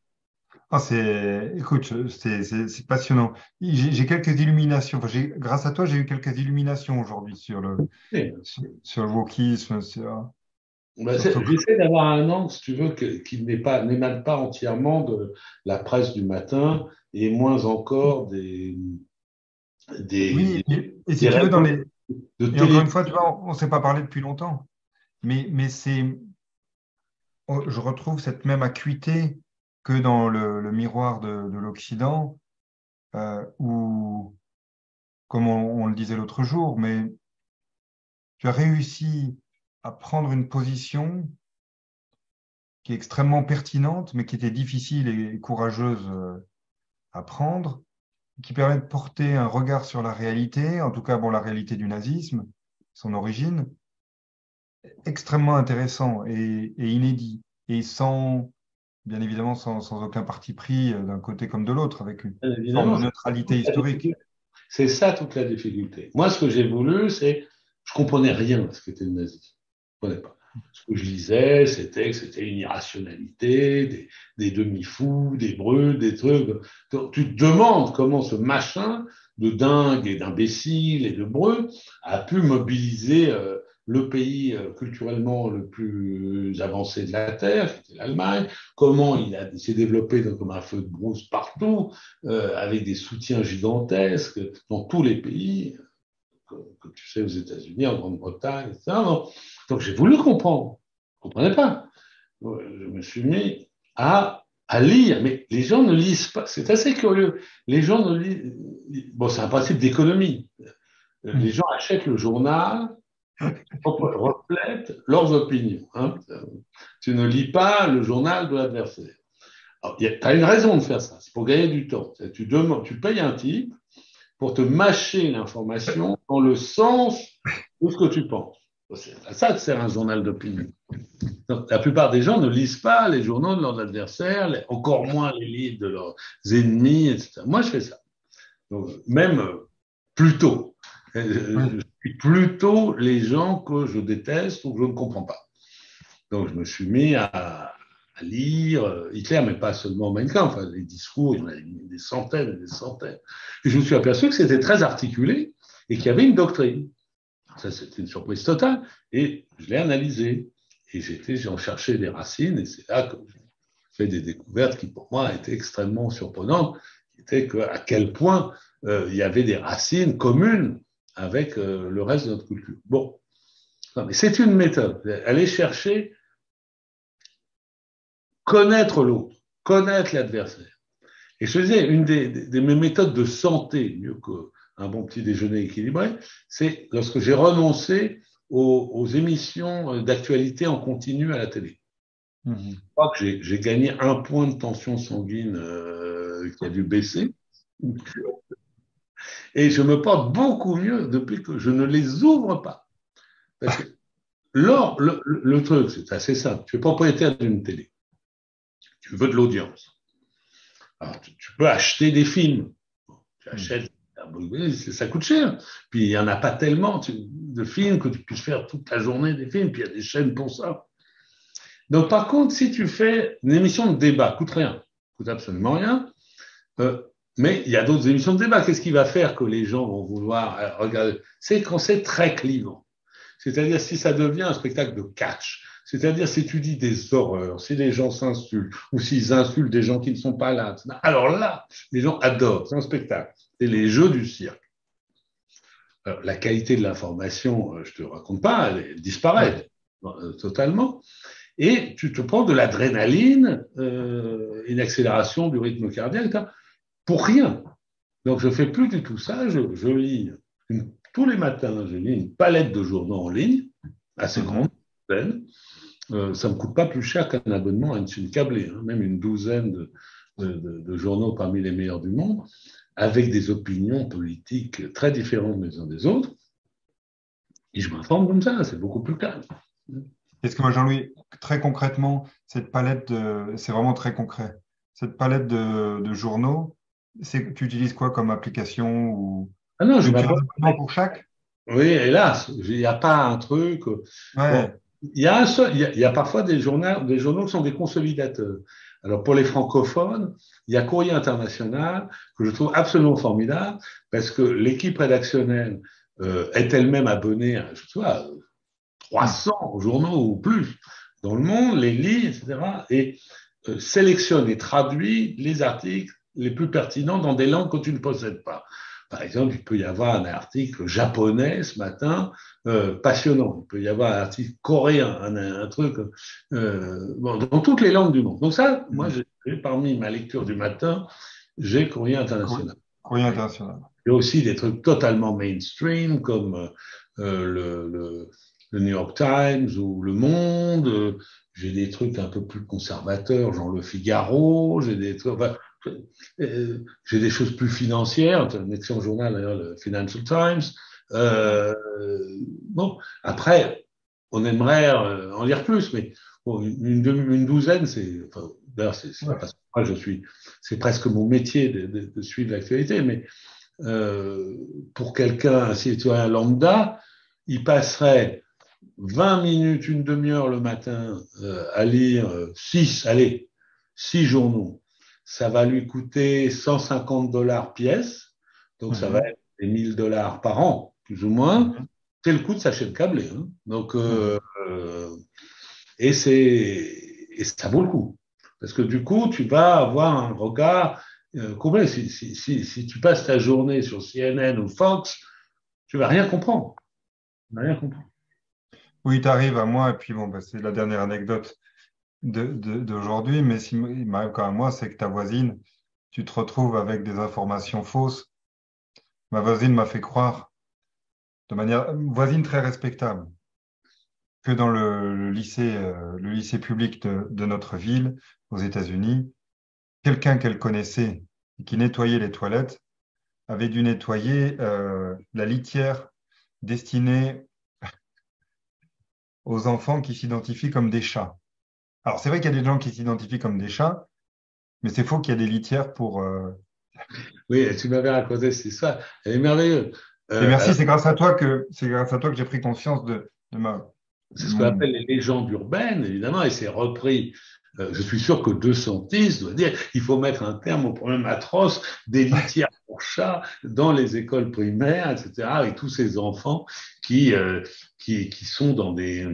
B: Ah, écoute, c'est passionnant. J'ai quelques illuminations. Enfin, grâce à toi, j'ai eu quelques illuminations aujourd'hui sur le wokisme, sur Socrate.
A: J'essaie d'avoir un angle, si tu veux, qui n'émane pas entièrement de la presse du matin et moins encore
B: Oui, et si
A: des
B: tu veux,
A: réponses de
B: et encore une
A: télé.
B: fois, tu vois, on ne s'est pas parlé depuis longtemps, mais je retrouve cette même acuité que dans le miroir de l'Occident, où, comme on le disait l'autre jour, mais tu as réussi à prendre une position qui est extrêmement pertinente, mais qui était difficile et courageuse à prendre, qui permet de porter un regard sur la réalité, en tout cas, bon, la réalité du nazisme, son origine, extrêmement intéressant et inédit, et bien évidemment, sans aucun parti pris d'un côté comme de l'autre, avec une
A: Bien
B: forme
A: évidemment,
B: de neutralité historique.
A: c'est ça toute la difficulté. Moi, ce que j'ai voulu, je comprenais rien à ce qu'était le nazisme. Je comprenais pas. Ce que je lisais, c'était que c'était une irrationalité, des demi-fous, des brutes, des trucs. Tu te demandes comment ce machin de dingue et d'imbécile et de brut a pu mobiliser le pays culturellement le plus avancé de la Terre, qui était l'Allemagne, comment s'est développé comme un feu de brousse partout, avec des soutiens gigantesques dans tous les pays, comme tu sais, aux États-Unis, en Grande-Bretagne, etc. Donc j'ai voulu comprendre. Je ne comprenais pas. Je me suis mis à lire, mais les gens ne lisent pas. C'est assez curieux. Les gens ne lisent. Bon, c'est un principe d'économie. Les
B: Mm.
A: gens achètent le journal, reflètent leurs opinions. Hein. Tu ne lis pas le journal de l'adversaire. Tu as une raison de faire ça, c'est pour gagner du temps. Tu payes un type, pour te mâcher l'information dans le sens de ce que tu penses. C'est à ça que sert un journal d'opinion. Donc, la plupart des gens ne lisent pas les journaux de leurs adversaires, encore moins les livres de leurs ennemis, etc. Moi, je fais ça. Donc, même plutôt. Je suis plutôt les gens que je déteste ou que je ne comprends pas. Donc, je me suis mis à lire Hitler, mais pas seulement Mein Kampf. Les discours, il y en a des centaines et des centaines. Et je me suis aperçu que c'était très articulé et qu'il y avait une doctrine. Ça, c'était une surprise totale. Et je l'ai analysé. Et j'en cherchais des racines. Et c'est là que j'ai fait des découvertes qui, pour moi, étaient extrêmement surprenantes. Qui étaient à quel point il y avait des racines communes avec le reste de notre culture. Bon. Non, mais c'est une méthode. Aller chercher, connaître l'autre, connaître l'adversaire. Et je te disais, une de mes méthodes de santé, mieux qu'un bon petit déjeuner équilibré, c'est lorsque j'ai renoncé aux émissions d'actualité en continu à la télé. Je crois que j'ai gagné 1 point de tension sanguine qui a dû baisser. Et je me porte beaucoup mieux depuis que je ne les ouvre pas. Parce que le truc, c'est assez simple. Tu es propriétaire d'une télé. Tu veux de l'audience. Alors, tu peux acheter des films. Tu achètes, ça coûte cher. Puis, il n'y en a pas tellement de films que tu puisses faire toute la journée des films. Puis, il y a des chaînes pour ça. Donc, par contre, si tu fais une émission de débat, coûte rien, coûte absolument rien. Mais il y a d'autres émissions de débat. Qu'est-ce qui va faire que les gens vont vouloir regarder? C'est quand c'est très clivant. C'est-à-dire si ça devient un spectacle de catch. C'est-à-dire si tu dis des horreurs, si les gens s'insultent, ou s'ils insultent des gens qui ne sont pas là. Alors là, les gens adorent. C'est un spectacle. C'est les jeux du cirque. Alors, la qualité de l'information, je te raconte pas, elle disparaît totalement. Et tu te prends de l'adrénaline, une accélération du rythme cardiaque, pour rien. Donc, je fais plus du tout ça. Je lis tous les matins, je lis une palette de journaux en ligne, assez grande. Ça ne me coûte pas plus cher qu'un abonnement à une chaîne câblée, même une douzaine de journaux parmi les meilleurs du monde, avec des opinions politiques très différentes les uns des autres. Et je m'informe comme ça, c'est beaucoup plus calme.
B: Est-ce que moi, Jean-Louis, très concrètement, cette palette, c'est vraiment très concret. Cette palette de journaux, tu utilises quoi comme application ou
A: Ah non, je
B: tu as un
A: m'abonne.
B: abonnement pour chaque?
A: Oui, hélas, il n'y a pas un truc. Bon, il y a parfois des journaux qui sont des consolidateurs. Alors pour les francophones, il y a Courrier International que je trouve absolument formidable parce que l'équipe rédactionnelle est elle-même abonnée à, je sais pas, 300 journaux ou plus dans le monde, les lit, etc. Et sélectionne et traduit les articles les plus pertinents dans des langues que tu ne possèdes pas. Par exemple, il peut y avoir un article japonais ce matin passionnant. Il peut y avoir un article coréen, un truc dans toutes les langues du monde. Donc ça, moi, parmi ma lecture du matin, j'ai Courrier International.
B: Courrier International.
A: Il y a aussi des trucs totalement mainstream comme le New York Times ou Le Monde. J'ai des trucs un peu plus conservateurs, genre Le Figaro. J'ai des trucs. Enfin, j'ai des choses plus financières, un excellent journal d'ailleurs, le Financial Times. Bon, après, on aimerait en lire plus, mais bon, une douzaine, d'ailleurs, c'est pas parce que moi c'est presque mon métier de suivre l'actualité, mais pour quelqu'un, un citoyen lambda, il passerait 20 minutes, une demi-heure le matin à lire 6 journaux. Ça va lui coûter $150 pièce, donc ça va être des $1,000 par an, plus ou moins. C'est le coût de sa chaîne câblée. Donc, et ça vaut le coup. Parce que du coup, tu vas avoir un regard complet. Si tu passes ta journée sur CNN ou Fox, tu vas rien comprendre. Tu vas rien comprendre.
B: Oui, tu arrives à moi, et puis bon, c'est la dernière anecdote d'aujourd'hui, mais il m'arrive quand même à moi, c'est que ta voisine, tu te retrouves avec des informations fausses. Ma voisine m'a fait croire, de manière voisine très respectable, que dans le lycée public de notre ville, aux États-Unis, quelqu'un qu'elle connaissait et qui nettoyait les toilettes avait dû nettoyer la litière destinée aux enfants qui s'identifient comme des chats. Alors, c'est vrai qu'il y a des gens qui s'identifient comme des chats, mais c'est faux qu'il y a des litières pour...
A: Oui, tu m'avais raconté cette histoire. Elle est merveilleuse.
B: Et merci,
A: Alors,
B: c'est grâce à toi que j'ai pris conscience
A: c'est
B: de
A: ce qu'on
B: mon...
A: appelle les légendes urbaines, évidemment, et c'est repris. Je suis sûr que 210 doit dire il faut mettre un terme au problème atroce des litières pour chats dans les écoles primaires, etc., avec tous ces enfants qui, euh, qui sont dans des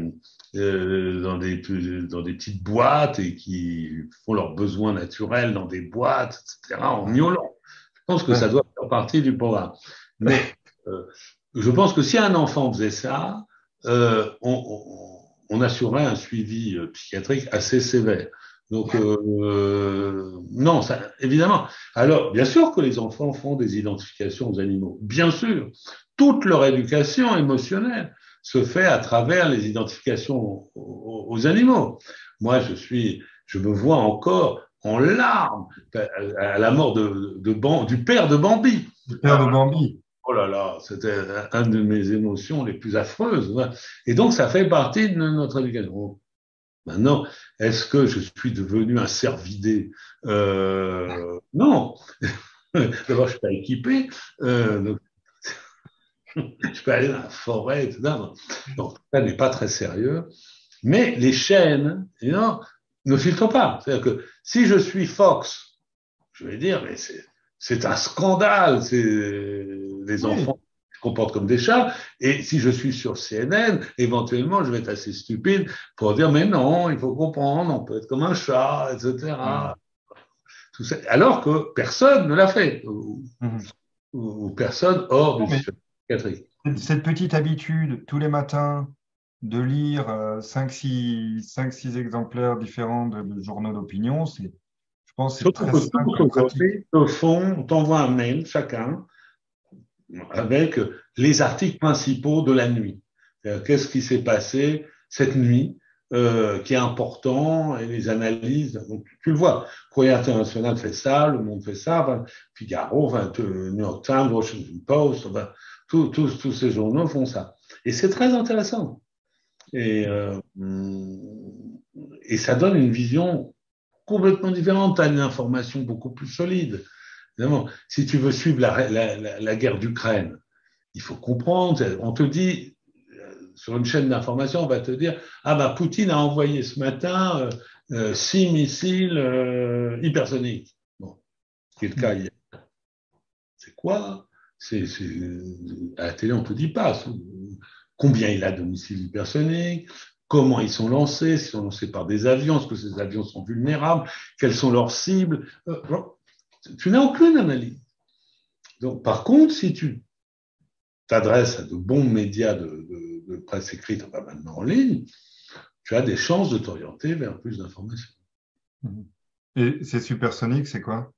A: petites boîtes et qui font leurs besoins naturels dans des boîtes, etc., en miaulant. Je pense que ça
B: Ouais.
A: doit faire partie du programme. Mais euh, je pense que si un enfant faisait ça, on assurerait un suivi psychiatrique assez sévère. Donc, non, ça, évidemment. Alors, bien sûr que les enfants font des identifications aux animaux. Bien sûr. Toute leur éducation émotionnelle se fait à travers les identifications aux animaux. Moi, je me vois encore en larmes à la mort du père de Bambi.
B: Le père de Bambi.
A: Oh là là, c'était une de mes émotions les plus affreuses. Et donc, ça fait partie de notre éducation. Maintenant, est-ce que je suis devenu un cervidé Non. D'abord, je suis pas équipé. Donc, je peux aller dans la forêt, etc. Donc, ça n'est pas très sérieux. Mais les chaînes, ne filtrent pas. C'est-à-dire que si je suis Fox, je vais dire, mais c'est un scandale. Les
B: Oui.
A: enfants se comportent comme des chats. Et si je suis sur CNN, éventuellement, je vais être assez stupide pour dire, mais non, il faut comprendre, on peut être comme un chat, etc. Tout ça, alors que personne ne l'a fait,
B: Mhm.
A: ou personne hors
B: Non,
A: du
B: mais
A: système psychiatrique.
B: cette petite habitude, tous les matins, de lire 5-6 exemplaires différents de journaux d'opinion, je pense que c'est
A: Surtout
B: très
A: que
B: simple
A: tous
B: et pratique.
A: aujourd'hui t'envoie un mail chacun avec les articles principaux de la nuit. Qu'est-ce qui s'est passé cette nuit qui est important et les analyses. Donc, tu le vois, Courrier international fait ça, Le Monde fait ça, enfin, Figaro, enfin, New York Times, Washington Post, enfin, tous ces journaux font ça. Et c'est très intéressant. Et, et ça donne une vision complètement différente, tu as une information beaucoup plus solide. Évidemment, si tu veux suivre la guerre d'Ukraine, il faut comprendre, on te dit, sur une chaîne d'information, on va te dire, ah bah Poutine a envoyé ce matin 6 missiles hypersoniques. Bon, c'est le cas hier. C'est quoi À la télé, on ne te dit pas combien il a de missiles hypersoniques, comment ils sont lancés, s'ils sont lancés par des avions, est-ce que ces avions sont vulnérables, quelles sont leurs cibles. Tu n'as aucune analyse. Donc, par contre, si tu t'adresses à de bons médias de presse écrite, enfin maintenant en ligne, tu as des chances de t'orienter vers plus d'informations.
B: Mhm. Et c'est supersonique, c'est quoi?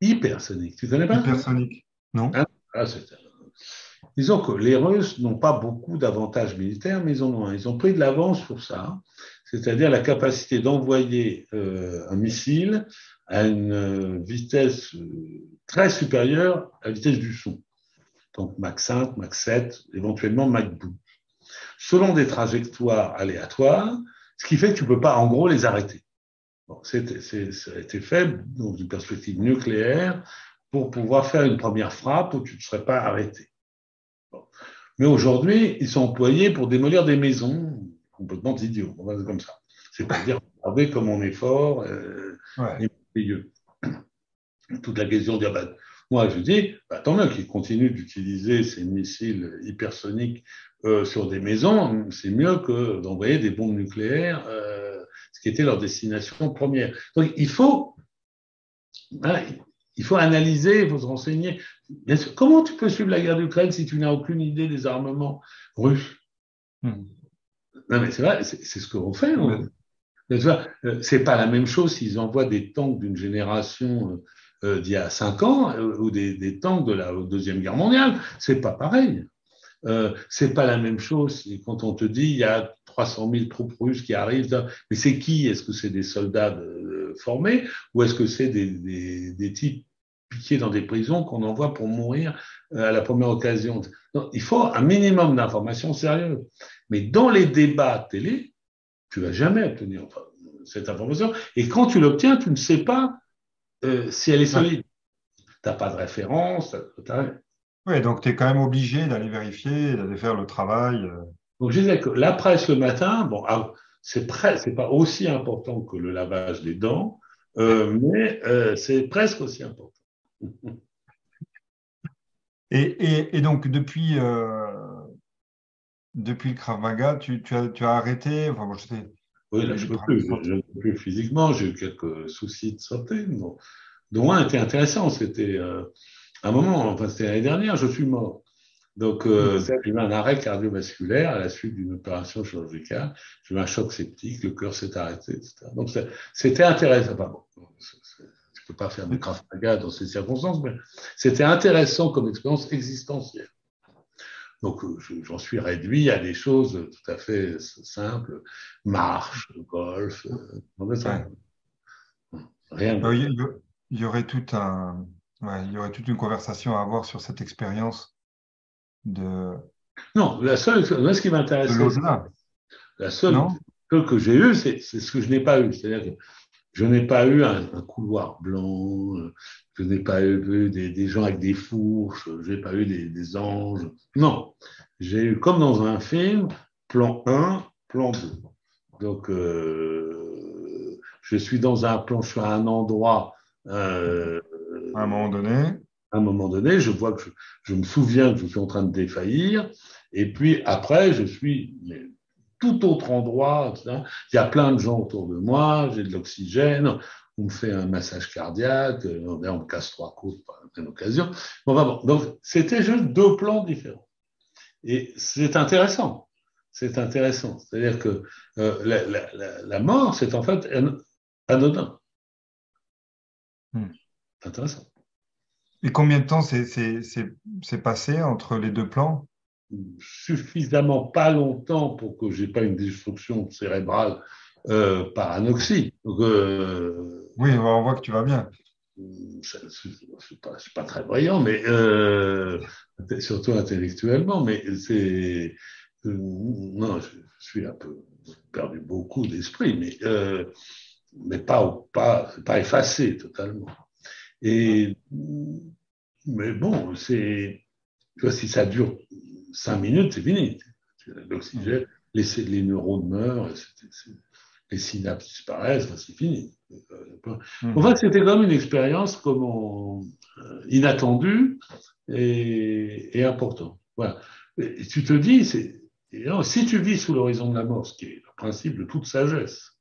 A: Hypersonique, tu connais pas?
B: Hypersonique, non?
A: Hein. Ah, disons que les Russes n'ont pas beaucoup d'avantages militaires, mais ils en ont un. Ils ont pris de l'avance sur ça, c'est-à-dire la capacité d'envoyer un missile à une vitesse très supérieure à la vitesse du son. Donc Mach 5, Mach 7, éventuellement Mach 12, selon des trajectoires aléatoires, ce qui fait que tu ne peux pas, en gros, les arrêter. Bon, ça a été fait dans une perspective nucléaire pour pouvoir faire une première frappe où tu ne serais pas arrêté. Bon. Mais aujourd'hui, ils sont employés pour démolir des maisons complètement idiots. On va dire comme ça. C'est pour dire, regardez comme on est fort
B: Ouais.
A: et merveilleux. Toute la question de dire, bah, moi je dis, bah, tant mieux qu'ils continuent d'utiliser ces missiles hypersoniques sur des maisons, c'est mieux que d'envoyer des bombes nucléaires, ce qui était leur destination première. Donc hein, il faut analyser, il faut se renseigner. Bien sûr, comment tu peux suivre la guerre d'Ukraine si tu n'as aucune idée des armements russes?
B: Mhm.
A: Non mais c'est vrai, c'est ce qu'on fait.
B: Non, mais
A: C'est pas la même chose s'ils envoient des tanks d'une génération d'il y a 5 ans ou des tanks de la Deuxième Guerre mondiale. C'est pas pareil. C'est pas la même chose quand on te dit il y a 300 000 troupes russes qui arrivent. Mais c'est qui? Est-ce que c'est des soldats formés ou est-ce que c'est des types expliquer dans des prisons qu'on envoie pour mourir à la première occasion. Donc, il faut un minimum d'informations sérieuses. Mais dans les débats télé, tu vas jamais obtenir cette information. Et quand tu l'obtiens, tu ne sais pas si elle est solide. Tu n'as pas de référence.
B: Oui, donc tu es quand même obligé d'aller vérifier, d'aller faire le travail.
A: Donc je disais que la presse le matin, bon, c'est pas aussi important que le lavage des dents, mais c'est presque aussi important.
B: Et donc, depuis le Krav Maga, tu as arrêté. Enfin, bon, je sais,
A: Oui, là, je ne peux plus. Je ne peux plus physiquement. J'ai eu quelques soucis de santé, dont un était intéressant. C'était un moment, enfin, c'était l'année dernière, je suis mort. Donc, j'ai eu un arrêt cardiovasculaire à la suite d'une opération chirurgicale. J'ai eu un choc septique, le cœur s'est arrêté, etc. Donc, c'était intéressant. Enfin, bon, je ne peux pas faire du Krav Maga dans ces circonstances, mais c'était intéressant comme expérience existentielle. Donc, j'en suis réduit à des choses tout à fait simples, marche, golf,
B: ouais.
A: rien de...
B: Il y aurait il y aurait toute une conversation à avoir sur cette expérience de,
A: Non, moi, ce qui
B: de
A: m'intéressait,
B: l'au-delà,
A: la seule
B: non?
A: que j'ai eue, c'est ce que je n'ai pas eu. C'est-à-dire que je n'ai pas eu un couloir blanc, je n'ai pas eu des gens avec des fourches, je n'ai pas eu des anges. Non, j'ai eu, comme dans un film, plan 1, plan 2. Donc, je suis dans un plan, je suis à un endroit,
B: À un moment donné.
A: à un moment donné, je vois que je me souviens que je suis en train de défaillir, et puis après, je suis tout autre endroit. Etc. Il y a plein de gens autour de moi, j'ai de l'oxygène, on me fait un massage cardiaque, on me casse 3 côtes par la même occasion. Bon. Donc, c'était juste 2 plans différents. Et c'est intéressant. C'est intéressant. C'est-à-dire que la mort, c'est en fait anodin. C'est intéressant.
B: Et combien de temps c'est passé entre les deux plans?
A: Suffisamment pas longtemps pour que j'ai pas une destruction cérébrale par anoxie. Donc,
B: Oui, on voit que tu vas bien.
A: je suis pas très brillant, mais surtout intellectuellement, mais non, je suis un peu perdu beaucoup d'esprit, mais pas effacé totalement. Et mais bon, tu vois, si ça dure 5 minutes, c'est fini. L'oxygène, les neurones meurent, les synapses disparaissent, c'est fini. En fait, c'était comme une expérience inattendue et importante. Voilà. Et tu te dis, si tu vis sous l'horizon de la mort, ce qui est le principe de toute sagesse,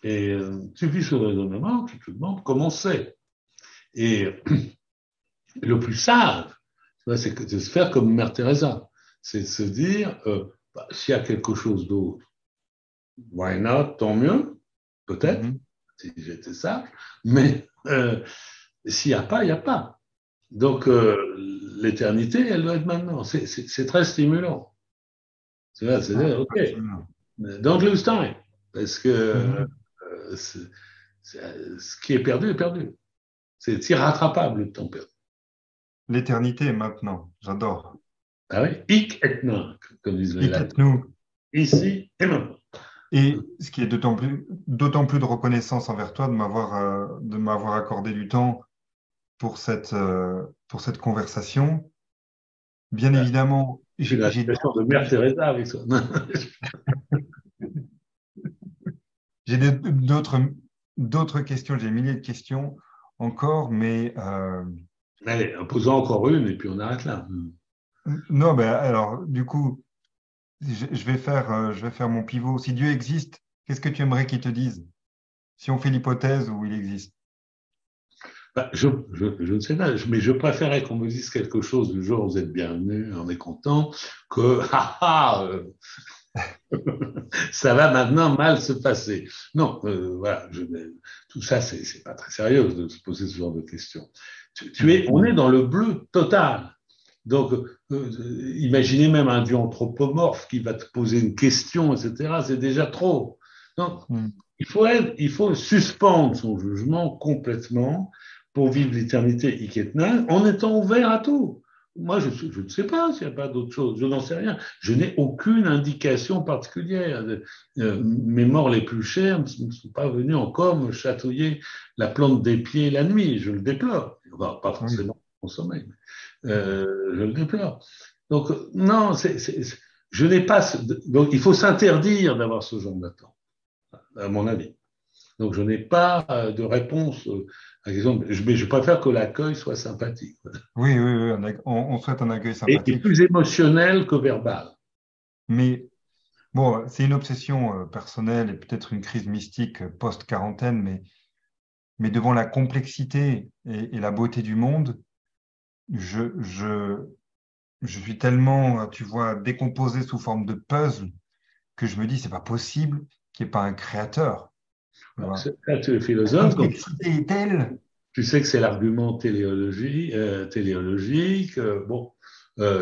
A: et tu vis sous l'horizon de la mort, tu te demandes comment c'est. Et le plus sage, c'est de se faire comme Mère Teresa, c'est de se dire, s'il y a quelque chose d'autre, why not, tant mieux, peut-être, si j'étais sage, mais s'il n'y a pas, il n'y a pas. Donc, l'éternité, elle doit être maintenant. C'est très stimulant. C'est vrai, c'est OK, don't lose time, parce que ce qui est perdu. C'est irrattrapable le temps perdu.
B: L'éternité est maintenant, j'adore.
A: Ah oui, hic et nunc, comme disent les Latins.
B: Nous.
A: Ici et maintenant.
B: Et ce qui est d'autant plus de reconnaissance envers toi de m'avoir accordé du temps pour cette conversation. Bien évidemment,
A: j'ai la situation de Mère Teresa avec ça.
B: J'ai d'autres questions, j'ai milliers de questions encore, mais
A: allez, posons encore une et puis on arrête là.
B: Non, ben alors du coup, je vais faire mon pivot. Si Dieu existe, qu'est-ce que tu aimerais qu'il te dise? Si on fait l'hypothèse où il existe.
A: Je ne sais pas, mais je préférais qu'on me dise quelque chose du genre vous êtes bienvenue, on est content, que ça va maintenant mal se passer. Non, voilà, tout ça, c'est pas très sérieux de se poser ce genre de questions. On est dans le bleu total. Donc, imaginez même un dieu anthropomorphe qui va te poser une question, etc. C'est déjà trop. Donc, il faut suspendre son jugement complètement pour vivre l'éternité iketna en étant ouvert à tout. Moi, je ne sais pas s'il n'y a pas d'autre chose, je n'en sais rien. Je n'ai aucune indication particulière. Mes morts les plus chers ne sont pas venus encore me chatouiller la plante des pieds la nuit. Je le déplore. Enfin, pas
B: Oui.
A: forcément au sommeil, mais je le déplore. Donc, non, je n'ai pas. Donc, il faut s'interdire d'avoir ce genre d'attente, à mon avis. Donc, je n'ai pas de réponse à la question, mais je préfère que l'accueil soit sympathique.
B: Oui, oui, oui, on souhaite un accueil
A: Et
B: sympathique.
A: plus émotionnel que verbal.
B: Mais bon, c'est une obsession personnelle et peut-être une crise mystique post-quarantaine, mais devant la complexité et la beauté du monde, je, je, je suis tellement, tu vois, décomposé sous forme de puzzle que je me dis, c'est pas possible qu'il n'y ait pas un créateur. Tu vois.
A: Là, tu es
B: La
A: philosophe, donc
B: complexité est telle.
A: tu sais que c'est l'argument téléologique. Bon,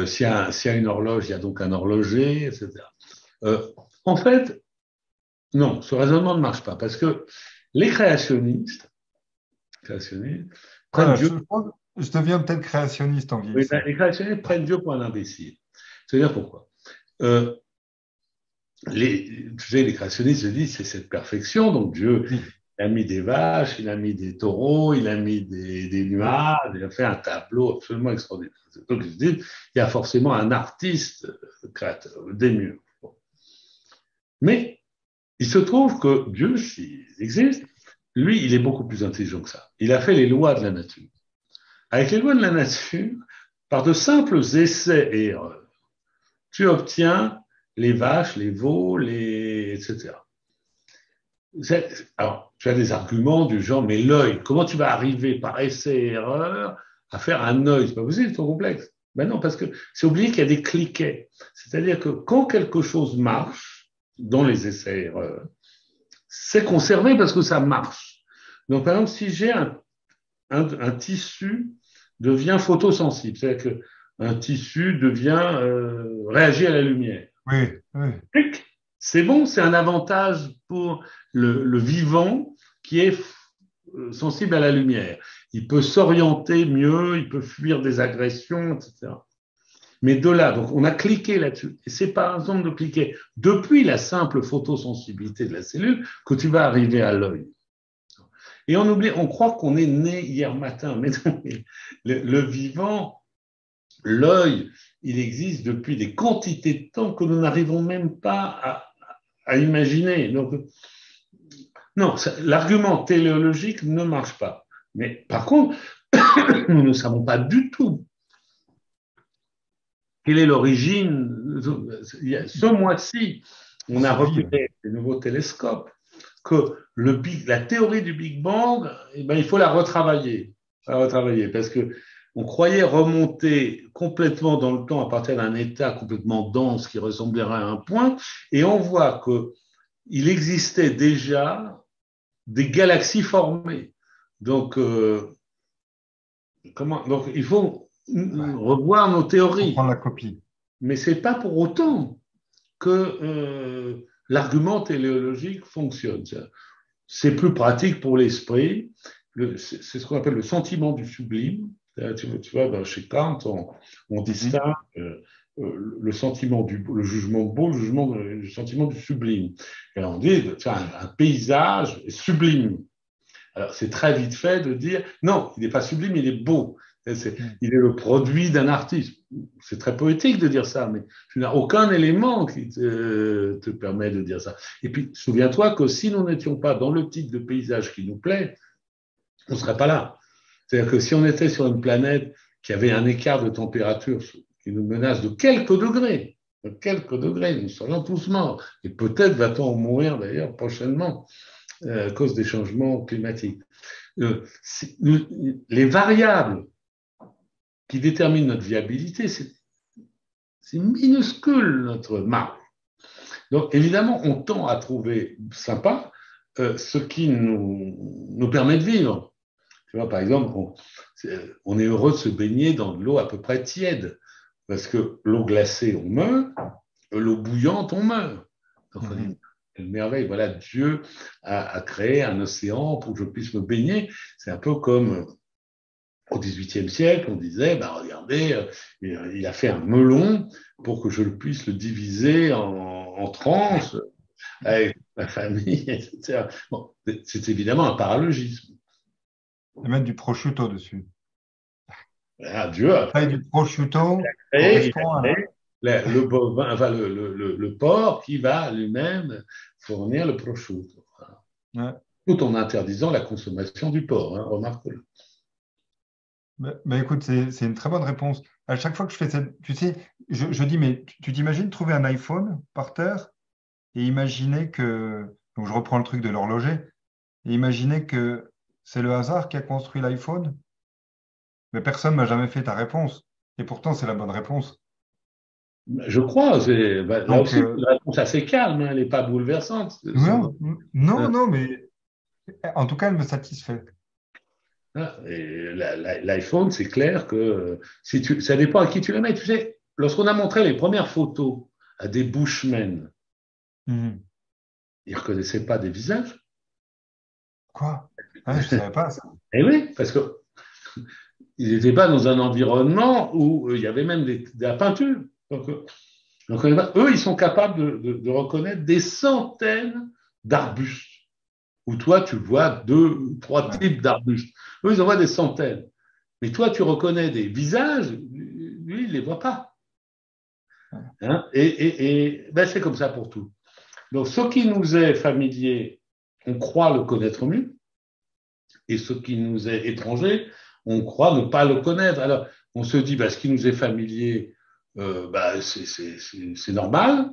A: s'il y a une horloge, il y a donc un horloger, etc. En fait, non, ce raisonnement ne marche pas parce que les créationnistes prennent
B: Voilà,
A: Dieu.
B: je deviens peut-être créationniste en
A: Oui,
B: vieillissant.
A: les créationnistes prennent Dieu pour un imbécile. C'est-à-dire pourquoi euh, tu sais, les créationnistes se disent c'est cette perfection, donc Dieu
B: Oui,
A: il a mis des vaches, il a mis des taureaux, il a mis des
B: oui,
A: nuages, il a fait un tableau absolument extraordinaire. Donc ils se disent il y a forcément un artiste créateur, des murs. Bon. Mais il se trouve que Dieu, s'il existe, lui, il est beaucoup plus intelligent que ça. Il a fait les lois de la nature. Avec les lois de la nature, par de simples essais et erreurs, tu obtiens les vaches, les veaux, etc. Alors, tu as des arguments du genre, mais l'œil, comment tu vas arriver par essai et erreur à faire un œil? C'est pas possible, c'est trop complexe. Ben non, parce que c'est oublié qu'il y a des cliquets. C'est-à-dire que quand quelque chose marche, dans les essais et erreurs, c'est conservé parce que ça marche. Donc, par exemple, si j'ai un tissu devient photosensible, c'est-à-dire qu'un tissu réagit à la lumière.
B: oui, oui.
A: C'est bon, c'est un avantage pour le vivant qui est sensible à la lumière. Il peut s'orienter mieux, il peut fuir des agressions, etc. Mais de là, donc on a cliqué là-dessus. Et c'est par exemple de cliquer depuis la simple photosensibilité de la cellule que tu vas arriver à l'œil. Et on oublie, on croit qu'on est né hier matin, mais non, le vivant, l'œil, il existe depuis des quantités de temps que nous n'arrivons même pas à imaginer. Donc, non, l'argument téléologique ne marche pas. Mais par contre, nous ne savons pas du tout quelle est l'origine. Ce mois-ci, on a
B: Cette vie.
A: repéré des nouveaux télescopes que la théorie du Big Bang, eh ben, il faut la retravailler. Parce que on croyait remonter complètement dans le temps à partir d'un état complètement dense qui ressemblerait à un point, et on voit qu'il existait déjà des galaxies formées. Donc, donc il faut
B: Ouais.
A: revoir nos
B: On prend
A: théories.
B: la copie.
A: Mais ce n'est pas pour autant que l'argument téléologique fonctionne. C'est plus pratique pour l'esprit. C'est ce qu'on appelle le sentiment du sublime. Tu vois, chez Kant, on
B: Mhm.
A: distingue le sentiment le jugement de beau, le sentiment du sublime. Et on dit, tiens, un paysage est sublime. Alors, c'est très vite fait de dire, non, il n'est pas sublime, il est beau. Il est le produit d'un artiste. C'est très poétique de dire ça, mais tu n'as aucun élément qui te permet de dire ça. Et puis, souviens-toi que si nous n'étions pas dans le type de paysage qui nous plaît, on ne serait pas là. C'est-à-dire que si on était sur une planète qui avait un écart de température qui nous menace de quelques degrés, nous serions tous morts. Et peut-être va-t-on en mourir d'ailleurs prochainement à cause des changements climatiques. Les variables qui déterminent notre viabilité, c'est minuscule notre marge. Donc évidemment, on tend à trouver sympa ce qui nous permet de vivre. Tu vois, par exemple, on est heureux de se baigner dans de l'eau à peu près tiède, parce que l'eau glacée, on meurt, l'eau bouillante, on meurt. Donc,
B: Mhm.
A: une merveille. Voilà, Dieu a créé un océan pour que je puisse me baigner. C'est un peu comme Au XVIIIe siècle, on disait, bah, regardez, il a fait un melon pour que je puisse le diviser en tranches avec ma famille, etc. Bon, c'est évidemment un paralogisme.
B: Et mettre du prosciutto dessus.
A: Voilà, Dieu
B: La
A: a
B: taille du prosciutto
A: créé,
B: correspond à
A: le bovin, enfin, le porc qui va lui-même fournir le prosciutto. Voilà.
B: Ouais.
A: Tout en interdisant la consommation du porc, hein, remarque-le.
B: Écoute, c'est une très bonne réponse. À chaque fois que je fais cette, tu sais, je dis, mais tu t'imagines trouver un iPhone par terre et imaginer que, donc je reprends le truc de l'horloger, et imaginer que c'est le hasard qui a construit l'iPhone, mais personne m'a jamais fait ta réponse. Et pourtant, c'est la bonne réponse.
A: Je crois, là
B: Donc,
A: aussi, c'est une réponse assez calme, hein, elle n'est pas bouleversante.
B: non, non, mais en tout cas, elle me satisfait.
A: L'iPhone, c'est clair que ça dépend à qui tu le mets. Tu sais, lorsqu'on a montré les premières photos à des Bushmen,
B: Mhm.
A: ils ne reconnaissaient pas des visages.
B: Quoi? Ah, je savais pas ça.
A: Eh oui, parce qu'ils n'étaient pas dans un environnement où il y avait même de la peinture. Donc, eux, ils sont capables de reconnaître des centaines d'arbustes. Où toi, tu vois deux, trois
B: Ouais.
A: types d'arbustes. Eux, ils en voient des centaines. Mais toi, tu reconnais des visages, lui, il ne les voit pas. Hein, ben, c'est comme ça pour tout. Donc, ce qui nous est familier, on croit le connaître mieux, et ce qui nous est étranger, on croit ne pas le connaître. Alors, on se dit, ben, ce qui nous est familier, ben, c'est normal,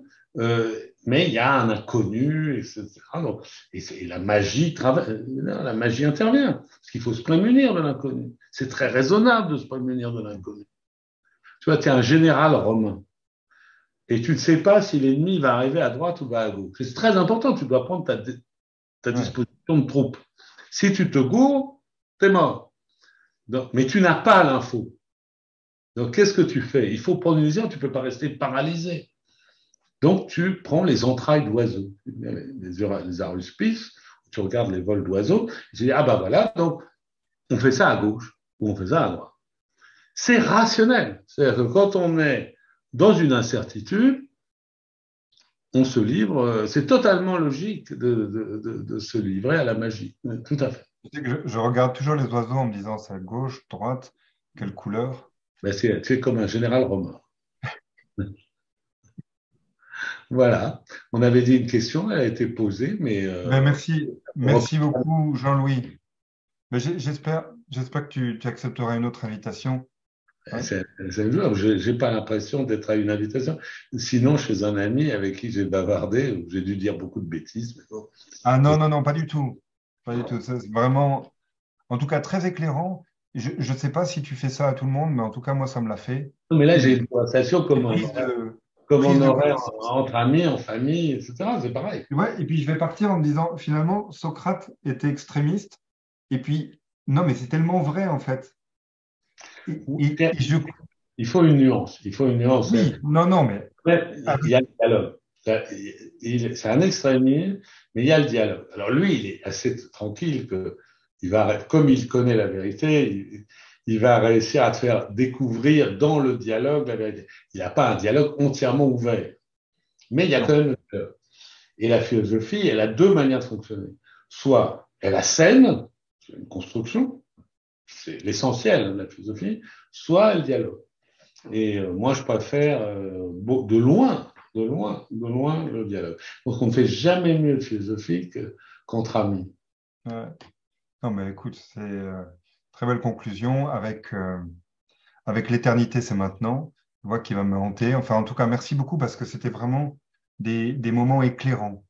A: mais il y a un inconnu, etc. Donc, et la magie intervient, parce qu'il faut se prémunir de l'inconnu. C'est très raisonnable de se prémunir de l'inconnu. Tu vois, tu es un général romain et tu ne sais pas si l'ennemi va arriver à droite ou va à gauche. C'est très important, tu dois prendre ta
B: Ouais.
A: disposition de troupe. Si tu te gourres, t'es mort. Donc, mais tu n'as pas l'info. Donc, qu'est-ce que tu fais? Il faut prendre une décision, tu ne peux pas rester paralysé. Donc, tu prends les entrailles d'oiseaux, les aruspices, tu regardes les vols d'oiseaux, tu dis, ah ben voilà, donc on fait ça à gauche ou on fait ça à droite. C'est rationnel. C'est-à-dire que quand on est dans une incertitude, on se livre, c'est totalement logique de se livrer à la magie. Tout à fait.
B: Tu sais que je regarde toujours les oiseaux en me disant c'est à gauche, droite, quelle couleur.
A: Ben, c'est comme un général romain. Voilà. On avait dit une question, elle a été posée, mais
B: Merci beaucoup, Jean-Louis. Mais j'espère que tu accepteras une autre invitation. Hein.
A: c'est jouable. Je n'ai pas l'impression d'être à une invitation. Sinon, chez un ami avec qui j'ai bavardé, j'ai dû dire beaucoup de bêtises. Mais bon.
B: Ah non, non, non, pas du tout. Pas du tout. C'est vraiment, en tout cas, très éclairant. Je ne sais pas si tu fais ça à tout le monde, mais en tout cas, moi, ça me l'a fait.
A: Mais là, j'ai
B: Et
A: une conversation
B: des prises
A: comme on
B: prises de
A: aurait
B: conscience.
A: entre amis, en famille, etc. C'est pareil.
B: Ouais, et puis je vais partir en me disant, finalement, Socrate était extrémiste. Et puis, non, mais c'est tellement vrai, en fait. Et je...
A: Il faut une nuance. Il faut une nuance.
B: Oui, non, non, mais
A: Il y a le dialogue. C'est un extrémiste, mais il y a le dialogue. Alors lui, il est assez tranquille que comme il connaît la vérité, il va réussir à te faire découvrir dans le dialogue la vérité. Il n'y a pas un dialogue entièrement ouvert, mais il y a
B: non.
A: quand même le dialogue. Et la philosophie, elle a deux manières de fonctionner. Soit elle assène, c'est une construction, c'est l'essentiel de la philosophie, soit elle dialogue. Et moi, je préfère de loin le dialogue. Donc, on ne fait jamais mieux de philosophie qu'entre amis.
B: Ouais. Non, mais écoute, c'est très belle conclusion avec l'éternité, c'est maintenant. Je vois qu'il va me hanter. Enfin, en tout cas, merci beaucoup parce que c'était vraiment des moments éclairants.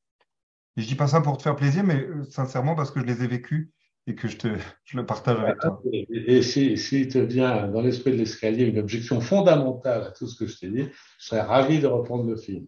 B: Et je dis pas ça pour te faire plaisir, mais sincèrement parce que je les ai vécus et que je le partage avec toi.
A: Et si te vient dans l'esprit de l'escalier une objection fondamentale à tout ce que je t'ai dit, je serais ravi de reprendre le film.